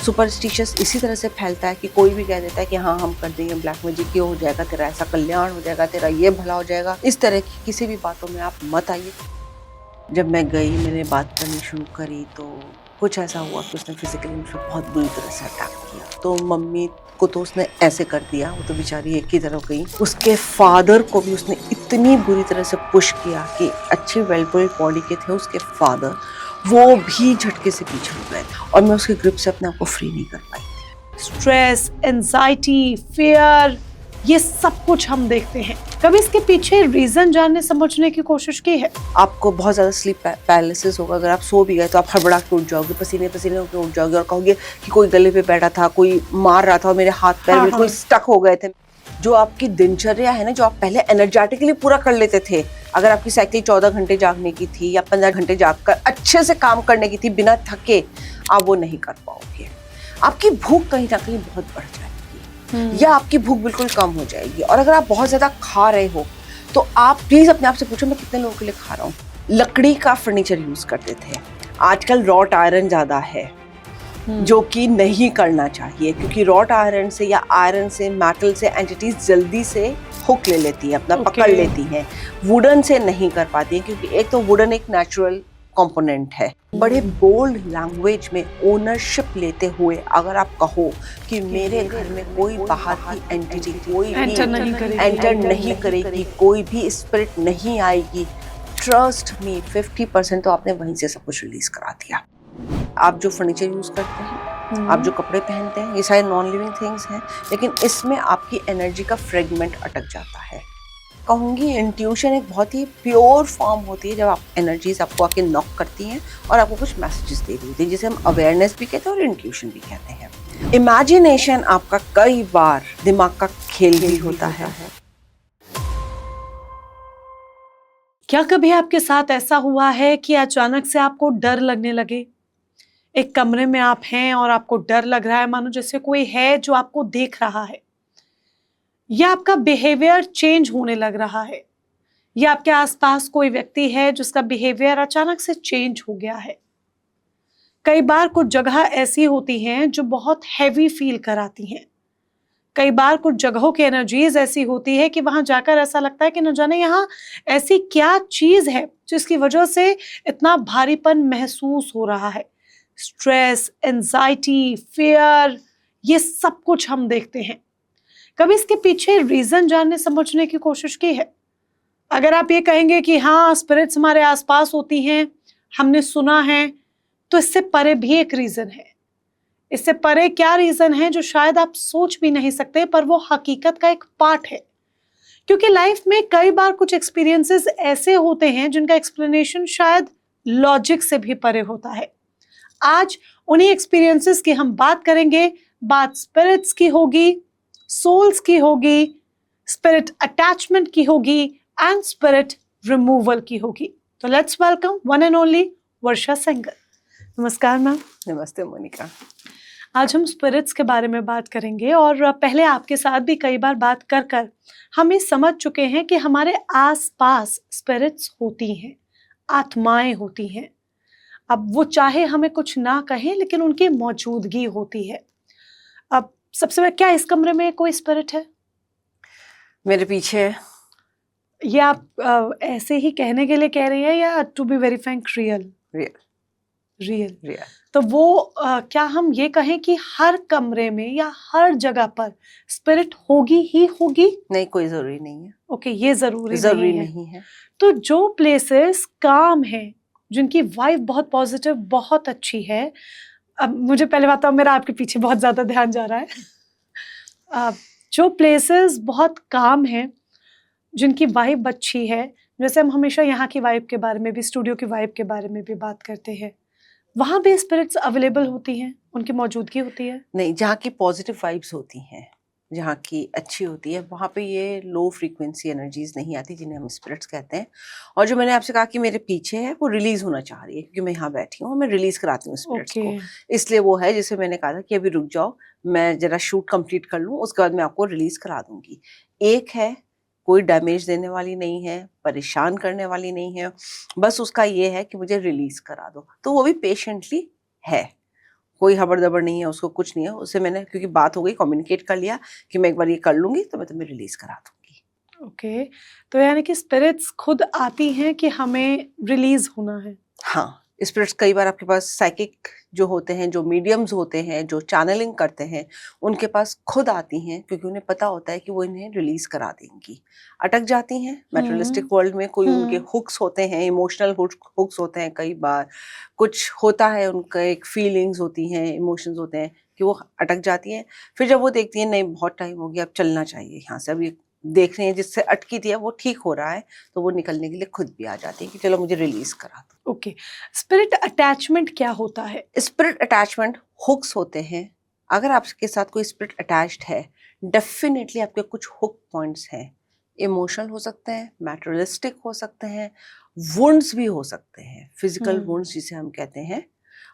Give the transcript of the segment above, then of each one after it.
Superstitious इसी तरह से फैलता है कि कोई भी कह देता है कि हाँ हम कर देंगे ब्लैक मैजिक, ये हो जाएगा, तेरा ऐसा कल्याण हो जाएगा, तेरा ये भला हो जाएगा। इस तरह की किसी भी बातों में आप मत आइए। जब मैं गई, मैंने बात करनी शुरू करी तो कुछ ऐसा हुआ कि उसने फिजिकली मुझे बहुत बुरी तरह से अटैक किया। तो मम्मी को तो उसने ऐसे कर दिया, वो तो बेचारी एक ही तरफ गई। उसके फादर को भी उसने इतनी बुरी तरह से पुश किया कि अच्छी वेल बिल्ट बॉडी के थे उसके फादर, वो भी झटके से पीछे हो गए और मैं उसके ग्रिप से अपने आप को फ्री नहीं कर पाई थी। स्ट्रेस, एंजाइटी, फियर, ये सब कुछ हम देखते हैं। कभी इसके पीछे रीजन जानने समझने की कोशिश की है? आपको बहुत ज्यादा स्लीप पैरालिसिस होगा। अगर आप सो भी गए तो आप हड़बड़ा के उठ जाओगे, पसीने पसीने होकर उठ जाओगे और कहोगे कि कोई गले पे बैठा था, कोई मार रहा था और मेरे हाथ पैर बिल्कुल स्टक हो गए थे। जो आपकी दिनचर्या है ना, जो आप पहले एनर्जेटिकली पूरा कर लेते थे, अगर आपकी साइकिल 14 घंटे जागने की थी या 15 घंटे जागकर अच्छे से काम करने की थी बिना थके, आप वो नहीं कर पाओगे। आपकी भूख कहीं ना कहीं बहुत बढ़ जाएगी या आपकी भूख बिल्कुल कम हो जाएगी। और अगर आप बहुत ज्यादा खा रहे हो तो आप प्लीज अपने आप से पूछो मैं कितने लोगों के लिए खा रहा हूँ। लकड़ी का फर्नीचर यूज करते थे, आजकल रॉट आयरन ज्यादा है, जो कि नहीं करना चाहिए, क्योंकि रॉट आयरन से या आयरन से, मेटल से एंटिटीज जल्दी से हुक ले लेती है, अपना पकड़ लेती हैं। वुडन से नहीं कर पाती है, क्योंकि एक तो वुडन एक नेचुरल कंपोनेंट है। बड़े बोल्ड लैंग्वेज में ओनरशिप लेते हुए अगर आप कहो कि मेरे घर में कोई बाहर की एंटिटी, कोई भी एंटर नहीं करेगी, कोई भी स्पिरिट नहीं आएगी, ट्रस्ट मी 50% तो आपने वहीं से सब कुछ रिलीज करा दिया। आप जो फर्नीचर यूज करते हैं, आप जो कपड़े पहनते हैं, ये सारे नॉन लिविंग थिंग्स हैं, लेकिन इसमें आपकी एनर्जी का फ्रेगमेंट अटक जाता है। कहूँगी इंट्यूशन एक बहुत ही प्योर फॉर्म होती है, जब आप एनर्जीज आपको आके नॉक करती हैं और आपको कुछ मैसेजेस दे रही होती है, जिसे हम अवेयरनेस भी कहते हैं और इंट्यूशन भी कहते हैं। इमेजिनेशन आपका कई बार दिमाग का खेल भी होता है। क्या कभी आपके साथ ऐसा हुआ है कि अचानक से आपको डर लगने लगे? एक कमरे में आप हैं और आपको डर लग रहा है, मानो जैसे कोई है जो आपको देख रहा है, या आपका बिहेवियर चेंज होने लग रहा है, या आपके आसपास कोई व्यक्ति है जिसका बिहेवियर अचानक से चेंज हो गया है। कई बार कुछ जगह ऐसी होती हैं जो बहुत हैवी फील कराती हैं। कई बार कुछ जगहों की एनर्जीज ऐसी होती है कि वहां जाकर ऐसा लगता है कि न जाने यहाँ ऐसी क्या चीज है जिसकी वजह से इतना भारीपन महसूस हो रहा है। स्ट्रेस, एंजाइटी, फियर, ये सब कुछ हम देखते हैं। कभी इसके पीछे रीजन जानने समझने की कोशिश की है? अगर आप ये कहेंगे कि हाँ स्पिरिट्स हमारे आसपास होती हैं, हमने सुना है, तो इससे परे भी एक रीजन है। इससे परे क्या रीजन है जो शायद आप सोच भी नहीं सकते, पर वो हकीकत का एक पार्ट है। क्योंकि लाइफ में कई बार कुछ एक्सपीरियंसेस ऐसे होते हैं जिनका एक्सप्लेनेशन शायद लॉजिक से भी परे होता है। आज उन्हीं एक्सपीरियंसेस की हम बात करेंगे। बात स्पिरिट्स की होगी, सोल्स की होगी, स्पिरिट अटैचमेंट की होगी एंड स्पिरिट रिमूवल की होगी। तो let's welcome one and only Varsha Sengar. नमस्कार मैम। नमस्ते मोनिका। आज हम स्पिरिट्स के बारे में बात करेंगे और पहले आपके साथ भी कई बार बात कर कर हम ये समझ चुके हैं कि हमारे आसपास स्पिरिट्स होती हैं, आत्माएं होती हैं। अब वो चाहे हमें कुछ ना कहें, लेकिन उनकी मौजूदगी होती है। अब सबसे पहले, क्या इस कमरे में कोई स्पिरिट है? मेरे पीछे ये आप ऐसे ही कहने के लिए कह रही हैं या to be very frank real? Real. तो वो क्या हम ये कहें कि हर कमरे में या हर जगह पर स्पिरिट होगी ही होगी? नहीं, कोई जरूरी नहीं है। ओके, ये जरूरी नहीं है। तो जो प्लेसेस काम है, जिनकी वाइब बहुत पॉजिटिव, बहुत अच्छी है, अब मुझे पहले बात, मेरा आपके पीछे बहुत ज्यादा ध्यान जा रहा है। जो प्लेसेस बहुत काम है, जिनकी वाइब अच्छी है, जैसे हम हमेशा यहाँ की वाइब के बारे में भी, स्टूडियो की वाइब के बारे में भी बात करते हैं, वहाँ भी स्पिरिट्स अवेलेबल होती हैं, उनकी मौजूदगी होती है? नहीं, जहाँ की पॉजिटिव वाइब्स होती हैं, जहाँ की अच्छी होती है, वहाँ पे ये लो फ्रीक्वेंसी एनर्जीज नहीं आती, जिन्हें हम स्पिरिट्स कहते हैं। और जो मैंने आपसे कहा कि मेरे पीछे है, वो रिलीज होना चाह रही है, क्योंकि मैं यहाँ बैठी हूँ, मैं रिलीज कराती हूँ स्पिरिट्स को। इसलिए वो है, जिसे मैंने कहा था कि अभी रुक जाओ, मैं जरा शूट कंप्लीट कर लूँ, उसके बाद मैं आपको रिलीज करा दूंगी। एक है, कोई डैमेज देने वाली नहीं है, परेशान करने वाली नहीं है, बस उसका ये है कि मुझे रिलीज करा दो, तो वो भी पेशेंटली है। कोई हबड़-दबड़ नहीं है, उसको कुछ नहीं है। उससे मैंने क्योंकि बात हो गई, कम्युनिकेट कर लिया कि मैं एक बार ये कर लूँगी तो मैं तुम्हें रिलीज़ करा दूँगी। ओके, तो यानी कि स्पिरिट्स खुद आती हैं कि हमें रिलीज़ होना है। हाँ, स्पिरिट्स कई बार आपके पास साइकिक जो होते हैं, जो मीडियम्स होते हैं, जो चैनलिंग करते हैं, उनके पास खुद आती हैं क्योंकि उन्हें पता होता है कि वो इन्हें रिलीज़ करा देंगी। अटक जाती हैं हुँ, मटेरियलिस्टिक वर्ल्ड में, कोई उनके हुँ, हुक्स होते हैं, इमोशनल हुक्स होते हैं कई बार। कुछ होता है उनका एक फीलिंग्स होती हैं, इमोशंस होते हैं कि वो अटक जाती हैं। फिर जब वो देखती हैं नहीं बहुत टाइम हो गया, अब चलना चाहिए यहाँ से, अब ये देख रही हैं जिससे अटकी थी अब वो ठीक हो रहा है, तो वो निकलने के लिए खुद भी आ जाती है कि चलो मुझे रिलीज़ करा दो। ओके। स्पिरिट अटैचमेंट क्या होता है? स्पिरिट अटैचमेंट हुक्स होते हैं। अगर आपके साथ कोई स्पिरिट अटैच्ड है, डेफिनेटली आपके कुछ हुक पॉइंट्स हैं। इमोशनल हो सकते हैं, मैटेरियलिस्टिक हो सकते हैं, वुंड्स भी हो सकते हैं, फिजिकल हुँ, वुंड्स जिसे हम कहते हैं,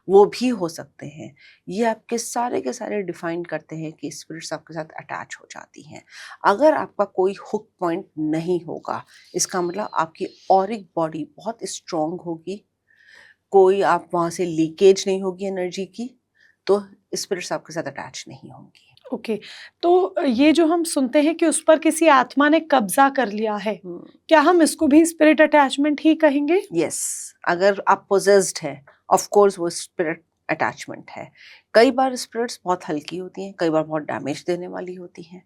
वो भी हो सकते हैं। ये आपके सारे के सारे डिफाइन करते हैं कि स्पिरिट्स आपके साथ अटैच हो जाती हैं। अगर आपका कोई हुक पॉइंट नहीं होगा, इसका मतलब आपकी ऑरिक बॉडी बहुत स्ट्रांग होगी, कोई आप वहाँ से लीकेज नहीं होगी एनर्जी की, तो स्पिरिट्स आपके साथ अटैच नहीं होंगी। ओके। तो ये जो हम सुनते हैं कि उस पर किसी आत्मा ने कब्ज़ा कर लिया है, हुँ, क्या हम इसको भी स्पिरिट अटैचमेंट ही कहेंगे? यस, अगर आप पोजेस्ड हैं, ऑफ कोर्स वो स्पिरिट अटैचमेंट है। कई बार स्पिरिट्स बहुत हल्की होती हैं, कई बार बहुत डैमेज देने वाली होती हैं।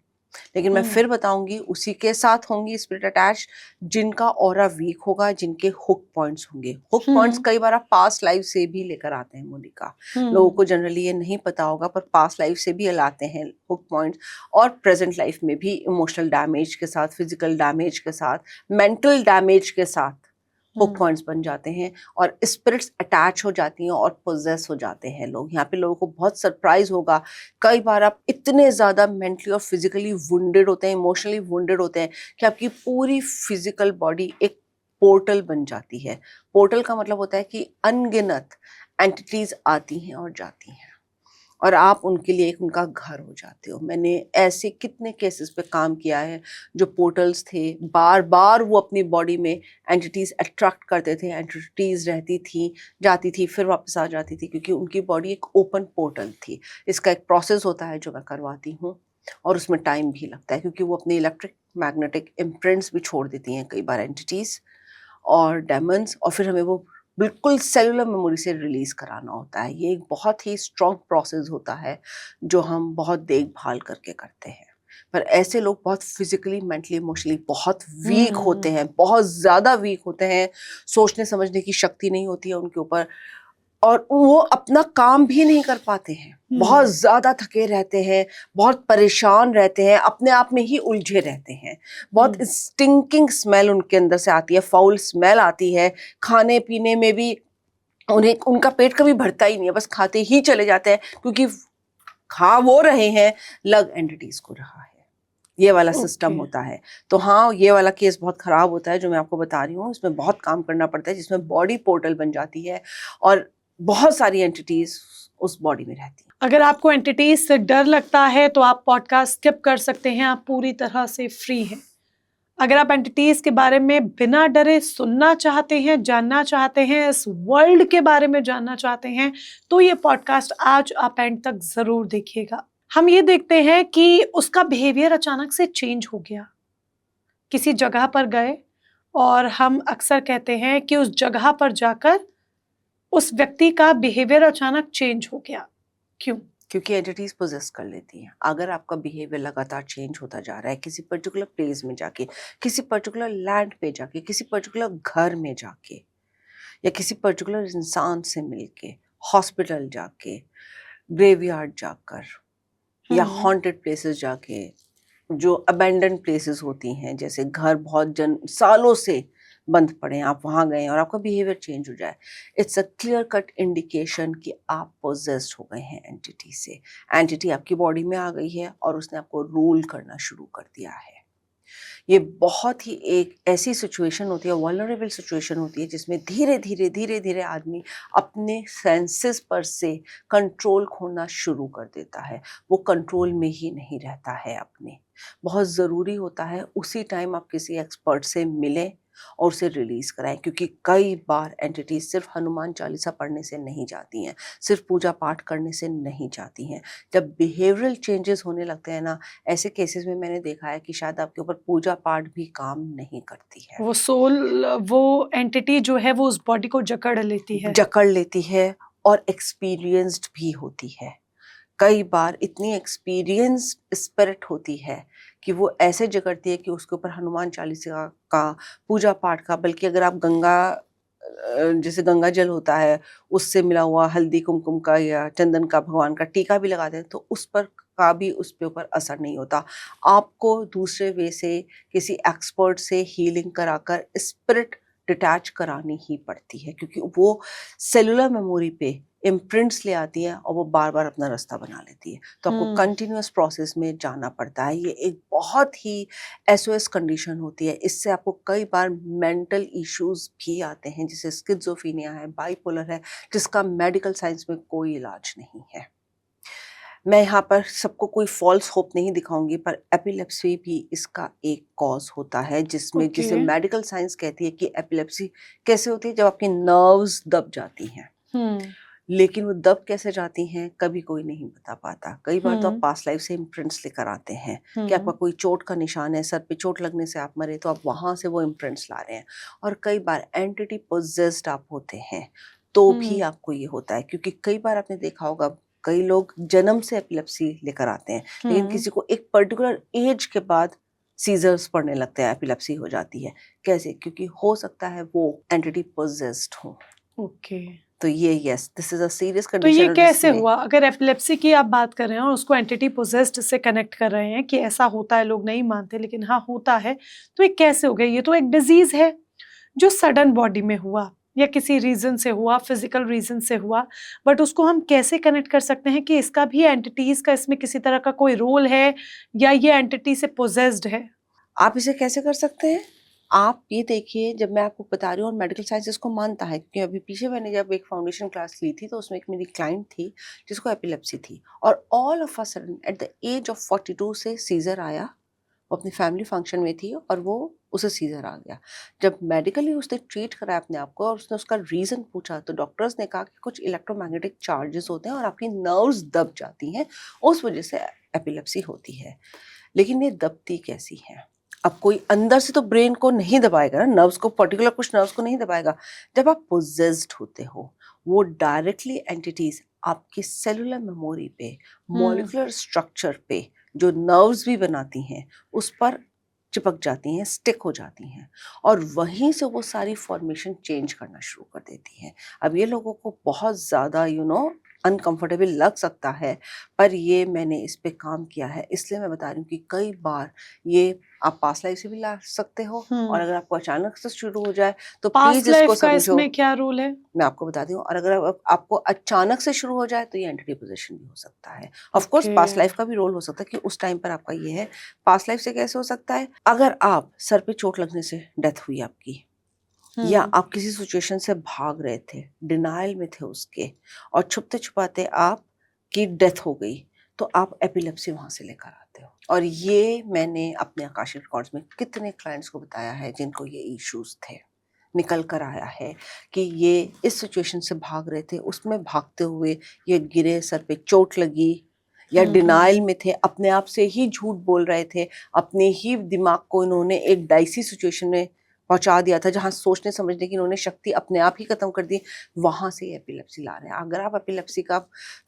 लेकिन मैं हुँ, फिर बताऊँगी उसी के साथ होंगी स्पिरिट अटैच जिनका ऑरा वीक होगा, जिनके हुक पॉइंट्स होंगे। हुक पॉइंट्स हुँ, कई बार आप पास्ट लाइफ से भी लेकर आते हैं मोनिका। लोगों हुँ, को जनरली ये नहीं पता होगा पर पास्ट लाइफ से भी लाते हैं हुक पॉइंट्स और प्रेज़ेंट लाइफ में भी इमोशनल डैमेज के साथ, फिज़िकल डैमेज के साथ, मेंटल डैमेज के साथ हुक हुँ, पॉइंट्स बन जाते हैं और स्पिरिट्स अटैच हो जाती हैं और पोजेस हो जाते हैं लोग। यहाँ पे लोगों को बहुत सरप्राइज होगा, कई बार आप इतने ज़्यादा मेंटली और फिजिकली वुंडेड होते हैं, इमोशनली वुंडेड होते हैं कि आपकी पूरी फिजिकल बॉडी एक पोर्टल बन जाती है। पोर्टल का मतलब होता है कि अनगिनत एंटिटीज आती हैं और जाती हैं और आप उनके लिए एक उनका घर हो जाते हो। मैंने ऐसे कितने केसेस पे काम किया है जो पोर्टल्स थे, बार-बार वो अपनी बॉडी में एंटिटीज़ अट्रैक्ट करते थे, एंटिटीज़ रहती थी, जाती थी, फिर वापस आ जाती थी क्योंकि उनकी बॉडी एक ओपन पोर्टल थी। इसका एक प्रोसेस होता है जो मैं करवाती हूँ और उसमें टाइम भी लगता है क्योंकि वो अपने इलेक्ट्रिक मैग्नेटिक इम्प्रिंट्स भी छोड़ देती हैं कई बार एंटिटीज़ और डेमन्स और फिर हमें वो बिल्कुल सेलुलर मेमोरी से रिलीज़ कराना होता है। ये एक बहुत ही स्ट्रॉन्ग प्रोसेस होता है, जो हम बहुत देखभाल करके करते हैं। पर ऐसे लोग बहुत फिज़िकली, मेंटली, इमोशनली बहुत वीक होते हुँ, हैं, बहुत ज़्यादा वीक होते हैं, सोचने-समझने की शक्ति नहीं होती है उनके ऊपर और वो अपना काम भी नहीं कर पाते हैं। बहुत हुँ, ज़्यादा थके रहते हैं, बहुत परेशान रहते हैं, अपने आप में ही उलझे रहते हैं। बहुत हुँ, स्टिंकिंग स्मेल उनके अंदर से आती है, फाउल स्मेल आती है, खाने-पीने में भी उन्हें उनका पेट कभी भरता ही नहीं है, बस खाते ही चले जाते हैं क्योंकि खा वो रहे हैं, लग एंटिटीज़ को रहा है। ये वाला सिस्टम ओके। होता है। तो हाँ, ये वाला केस बहुत खराब होता है जो मैं आपको बता रही हूँ, इसमें बहुत काम करना पड़ता है जिसमें बॉडी पोर्टल बन जाती है और बहुत सारी एंटिटीज़ उस बॉडी में रहती हैं। अगर आपको एंटिटीज़ से डर लगता है तो आप पॉडकास्ट स्किप कर सकते हैं, आप पूरी तरह से फ्री हैं। अगर आप एंटिटीज़ के बारे में बिना डरे सुनना चाहते हैं, जानना चाहते हैं, इस वर्ल्ड के बारे में जानना चाहते हैं, तो ये पॉडकास्ट आज आप एंड तक ज़रूर देखिएगा। हम ये देखते हैं कि उसका बिहेवियर अचानक से चेंज हो गया। किसी जगह पर गए और हम अक्सर कहते हैं कि उस जगह पर जाकर उस व्यक्ति का बिहेवियर अचानक चेंज हो गया। क्यों? क्योंकि एंटिटीज़ पोज़ेस कर लेती हैं। अगर आपका बिहेवियर लगातार चेंज होता जा रहा है, किसी पर्टिकुलर प्लेस में जाके, किसी पर्टिकुलर लैंड पे जाके, किसी पर्टिकुलर घर में जाके या किसी पर्टिकुलर इंसान से मिलके, हॉस्पिटल जाके, ग्रेवयार्ड जाकर या हुँ, हॉन्टेड प्लेसेस जाके, जो अबैंडन्ड प्लेसेस होती हैं, जैसे घर बहुत सालों से बंद पड़े हैं, आप वहाँ गए हैं और आपका बिहेवियर चेंज हो जाए, it's a clear cut indication कि आप पोजेस्ड हो गए हैं एंटिटी से। एंटिटी आपकी बॉडी में आ गई है और उसने आपको रूल करना शुरू कर दिया है। ये बहुत ही एक ऐसी सिचुएशन होती है, वल्नरेबल सिचुएशन होती है जिसमें धीरे-धीरे आदमी अपने सेंसेस पर से कंट्रोल खोना शुरू कर देता है। वो कंट्रोल में ही नहीं रहता है अपने। बहुत ज़रूरी होता है उसी टाइम आप किसी एक्सपर्ट से मिलें और उसे रिलीज कराएं, क्योंकि कई बार एंटिटी सिर्फ हनुमान चालीसा पढ़ने से नहीं जाती हैं, सिर्फ पूजा पाठ करने से नहीं जाती हैं। जब बिहेवियरल चेंजेस होने लगते हैं ना, ऐसे केसेस में मैंने देखा है कि शायद आपके ऊपर पूजा पाठ भी काम नहीं करती है, वो सोल, वो एंटिटी जो है वो उस बॉडी को जकड़ लेती है। जकड़ लेती है और एक्सपीरियंस्ड भी होती है। कई बार इतनी एक्सपीरियंस्ड स्पिरिट होती है कि वो ऐसे जकड़ती है कि उसके ऊपर हनुमान चालीसा का, पूजा पाठ का, बल्कि अगर आप गंगा जैसे गंगा जल होता है उससे मिला हुआ हल्दी कुमकुम का या चंदन का भगवान का टीका भी लगाते हैं, तो उस पर का भी उस पे ऊपर असर नहीं होता। आपको दूसरे वे से किसी एक्सपर्ट से हीलिंग कराकर स्पिरिट डिटैच करानी ही पड़ती है, क्योंकि वो सेलुलर मेमोरी पे इम्प्रिंट्स ले आती है और वो बार बार अपना रास्ता बना लेती है। तो आपको कंटिन्यूअस प्रोसेस में जाना पड़ता है। ये एक बहुत ही एसओएस कंडीशन होती है। इससे आपको कई बार मेंटल इश्यूज भी आते हैं, जैसे स्किज़ोफ्रेनिया है, बाइपोलर है, जिसका मेडिकल साइंस में कोई इलाज नहीं है। मैं यहाँ पर सबको कोई फॉल्स होप नहीं दिखाऊंगी, पर एपिलेप्सी भी इसका एक कॉज होता है, जिसमें ओके। जिसे मेडिकल साइंस कहती है कि एपिलेप्सी कैसे होती है, जब आपकी नर्व्स दब जाती हैं। लेकिन वो दब कैसे जाती हैं कभी कोई नहीं बता पाता। कई बार तो आप पास्ट लाइफ से इम्प्रिंट्स लेकर आते हैं कि आपका कोई चोट का निशान है, सर पे चोट लगने से आप मरे, तो आप वहां से वो इम्प्रिंट्स ला रहे हैं। और कई बार एंटिटी पोजेस्ड आप होते हैं तो भी आपको ये होता है, क्योंकि कई बार आपने देखा होगा कई लोग जन्म से एपिलेप्सी लेकर आते हैं, लेकिन किसी को एक पर्टिकुलर एज के बाद सीजर्स पड़ने लगते हैं, एपिलेप्सी हो जाती है। कैसे? क्योंकि हो सकता है वो एंटिटी पोजेस्ड हो। ओके। तो ये yes, this is a serious तो ये कंडीशन। और कैसे जिसमें हुआ? अगर एपिलेप्सी की आप बात कर रहे हैं और उसको एंटिटी पोजेस्ड से कनेक्ट कर रहे हैं कि ऐसा होता है, लोग नहीं मानते लेकिन हाँ होता है, तो ये कैसे हो गया? ये तो एक डिजीज है जो सडन बॉडी में हुआ या किसी रीजन से हुआ, फिजिकल रीजन से हुआ, बट उसको हम कैसे कनेक्ट कर सकते हैं कि इसका भी एंटिटीज का इसमें किसी तरह का कोई रोल है या ये एंटिटी से पोजेस्ड है? आप इसे कैसे कर सकते हैं? आप ये देखिए, जब मैं आपको बता रही हूँ, और मेडिकल साइंस इसको मानता है, क्योंकि अभी पीछे मैंने जब एक फाउंडेशन क्लास ली थी तो उसमें एक मेरी क्लाइंट थी जिसको एपिलेप्सी थी, और all of a sudden at the age of 42 से सीजर आया। वो अपनी फैमिली फंक्शन में थी और वो उसे सीजर आ गया। जब मेडिकली उसने ट्रीट कराया अपने आप को और उसने उसका रीज़न पूछा, तो डॉक्टर्स ने कहा कि कुछ इलेक्ट्रोमैग्नेटिक चार्जेस होते हैं और आपकी नर्व्स दब जाती हैं, उस वजह से एपिलेप्सी होती है। लेकिन ये दबती कैसी है? अब कोई अंदर से तो ब्रेन को नहीं दबाएगा ना, नर्व्स को, पर्टिकुलर कुछ नर्व्स को नहीं दबाएगा। जब आप पोजेस्ड होते हो, वो डायरेक्टली एंटिटीज आपकी सेलुलर मेमोरी पे, मॉलिक्यूलर स्ट्रक्चर पे, जो नर्व्स भी बनाती हैं, उस पर चिपक जाती हैं, स्टिक हो जाती हैं, और वहीं से वो सारी फॉर्मेशन चेंज करना शुरू कर देती हैं। अब ये लोगों को बहुत ज़्यादा अनकंफर्टेबल लग सकता है, पर ये मैंने इस पे काम किया है, इसलिए मैं बता रही हूँ कि कई बार ये आप पास्ट लाइफ से भी ला सकते हो, और अगर आपको अचानक से शुरू हो जाए तो पास्ट प्लीज इसको लाइफ का समझो। इसमें क्या रोल है? मैं आपको बता दी हूँ, और अगर आपको अचानक से शुरू हो जाए तो ये एंटिटी पोजीशन भी हो सकता है। Of course okay. Past life का भी रोल हो सकता है कि उस टाइम पर आपका ये है। पास्ट लाइफ से कैसे हो सकता है? अगर आप सर पे चोट लगने से डेथ हुई आपकी, या आप किसी सिचुएशन से भाग रहे थे, डिनायल में थे उसके, और छुपते छुपाते आप की डेथ हो गई, तो आप एपिलेप्सी वहां से लेकर आते हो। और ये मैंने अपने आकाशिक रिकॉर्ड्स में कितने क्लाइंट्स को बताया है जिनको ये इश्यूज थे, निकल कर आया है कि ये इस सिचुएशन से भाग रहे थे, उसमें भागते हुए ये गिरे, सर पे चोट लगी, या डिनायल में थे, अपने आप से ही झूठ बोल रहे थे, अपने ही दिमाग को इन्होंने एक डाइसी सिचुएशन में पहुंचा दिया था जहां सोचने समझने की इन्होंने शक्ति अपने आप ही खत्म कर दी। वहां से एपिलेप्सी ला रहे हैं। अगर आप एपिलेप्सी का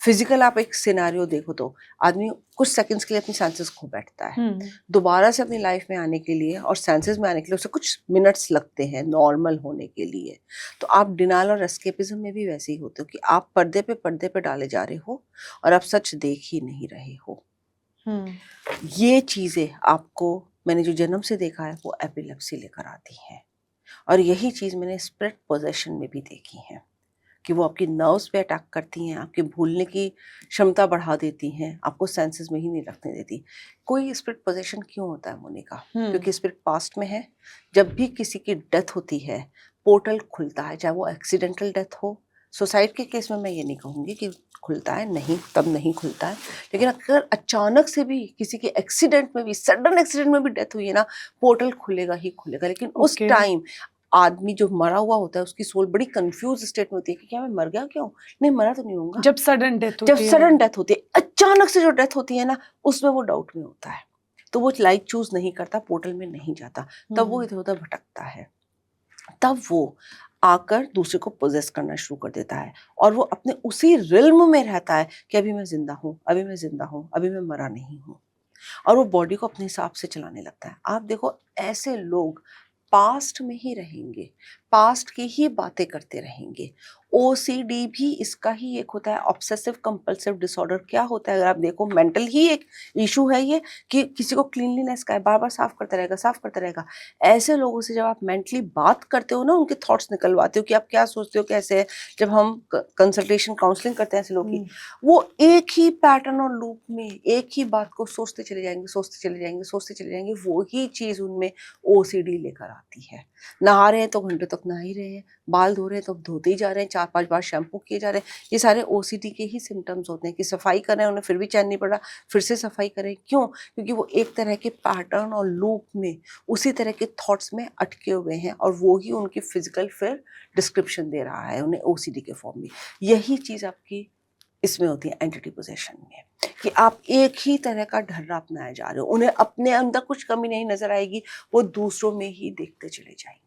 फिजिकल आप एक सिनेरियो देखो, तो आदमी कुछ सेकंड्स के लिए अपनी सेंसेस खो बैठता है। दोबारा से अपनी लाइफ में आने के लिए और सेंसेस में आने के लिए उसे कुछ मिनट्स लगते हैं नॉर्मल होने के लिए। तो आप डिनायल और एस्केपिज्म में भी वैसे ही होते हो कि आप पर्दे पे डाले जा रहे हो और आप सच देख ही नहीं रहे हो। ये चीजें आपको, मैंने जो जन्म से देखा है, वो एपिलेप्सी लेकर आती है। और यही चीज़ मैंने स्पिरिट पोजेशन में भी देखी है कि वो आपकी नर्व्स पे अटैक करती हैं, आपके भूलने की क्षमता बढ़ा देती हैं, आपको सेंसेस में ही नहीं रखने देती। कोई स्पिरिट पोजेशन क्यों होता है मोनिका? क्योंकि स्पिरिट पास्ट में है। जब भी किसी की डेथ होती है, पोर्टल खुलता है, चाहे वो एक्सीडेंटल डेथ हो, सुसाइड के केस में मैं ये नहीं कहूँगी कि खुलता है, नहीं, तब नहीं खुलता है। लेकिन अगर अचानक से भी किसी के एक्सीडेंट में भी, सडन एक्सीडेंट में भी डेथ हुई है ना, पोर्टल खुलेगा ही खुलेगा। लेकिन उस ओके। टाइम आदमी जो मरा हुआ होता है, उसकी सोल बड़ी कंफ्यूज स्टेट में होती है कि क्या मैं मर गया क्या हूँ? नहीं, मरा तो नहीं होऊंगा। जब सडन डेथ जब होती है। सडन डेथ होती है, अचानक से जो डेथ होती है ना, उसमें वो डाउट में होता है, तो वो लाइफ चूज नहीं करता, पोर्टल में नहीं जाता, तब वो इधर उधर भटकता है। तब वो आकर दूसरे को पोजेस करना शुरू कर देता है और वो अपने उसी रिल्म में रहता है कि अभी मैं जिंदा हूँ, अभी मैं जिंदा हूँ, अभी मैं मरा नहीं हूँ, और वो बॉडी को अपने हिसाब से चलाने लगता है। आप देखो, ऐसे लोग पास्ट में ही रहेंगे, पास्ट की ही बातें करते रहेंगे। ओसीडी भी इसका ही एक होता है, ऑब्सेसिव कंपल्सिव डिसऑर्डर। क्या होता है, अगर आप देखो, मेंटल ही एक इशू है ये, कि किसी को क्लीनलीनेस का है, बार बार साफ करता रहेगा, साफ करता रहेगा। ऐसे लोगों से जब आप मेंटली बात करते हो ना, उनके थॉट्स निकलवाते हो कि आप क्या सोचते हो, कैसे है, जब हम कंसल्टेशन काउंसलिंग करते हैं ऐसे लोग की, वो एक ही पैटर्न और लूप में एक ही बात को सोचते चले जाएंगे, सोचते चले जाएंगे, सोचते चले जाएंगे। वो ही चीज उनमें ओसीडी लेकर आती है। नहा रहे हैं तो घंटे तक नहा ही रहे हैं, बाल धो रहे हैं तो धोते ही जा रहे हैं, 4-5 बार शैम्पू किए जा रहे हैं। ये सारे ओसीडी के ही सिम्टम्स होते हैं कि सफाई कर रहे हैं, उन्हें फिर भी चैन नहीं पड़ रहा, फिर से सफाई करें। क्यों? क्योंकि वो एक तरह के पैटर्न और लूप में, उसी तरह के थॉट्स में अटके हुए हैं, और वो ही उनकी फिजिकल फिर डिस्क्रिप्शन दे रहा है उन्हें ओसीडी के फॉर्म में। यही चीज आपकी इसमें होती है एंटिटी पोजेशन में, कि आप एक ही तरह का ढर्रा अपनाए जा रहे हो, उन्हें अपने अंदर कुछ कमी नहीं नजर आएगी, वो दूसरों में ही देखते चले जाएंगे।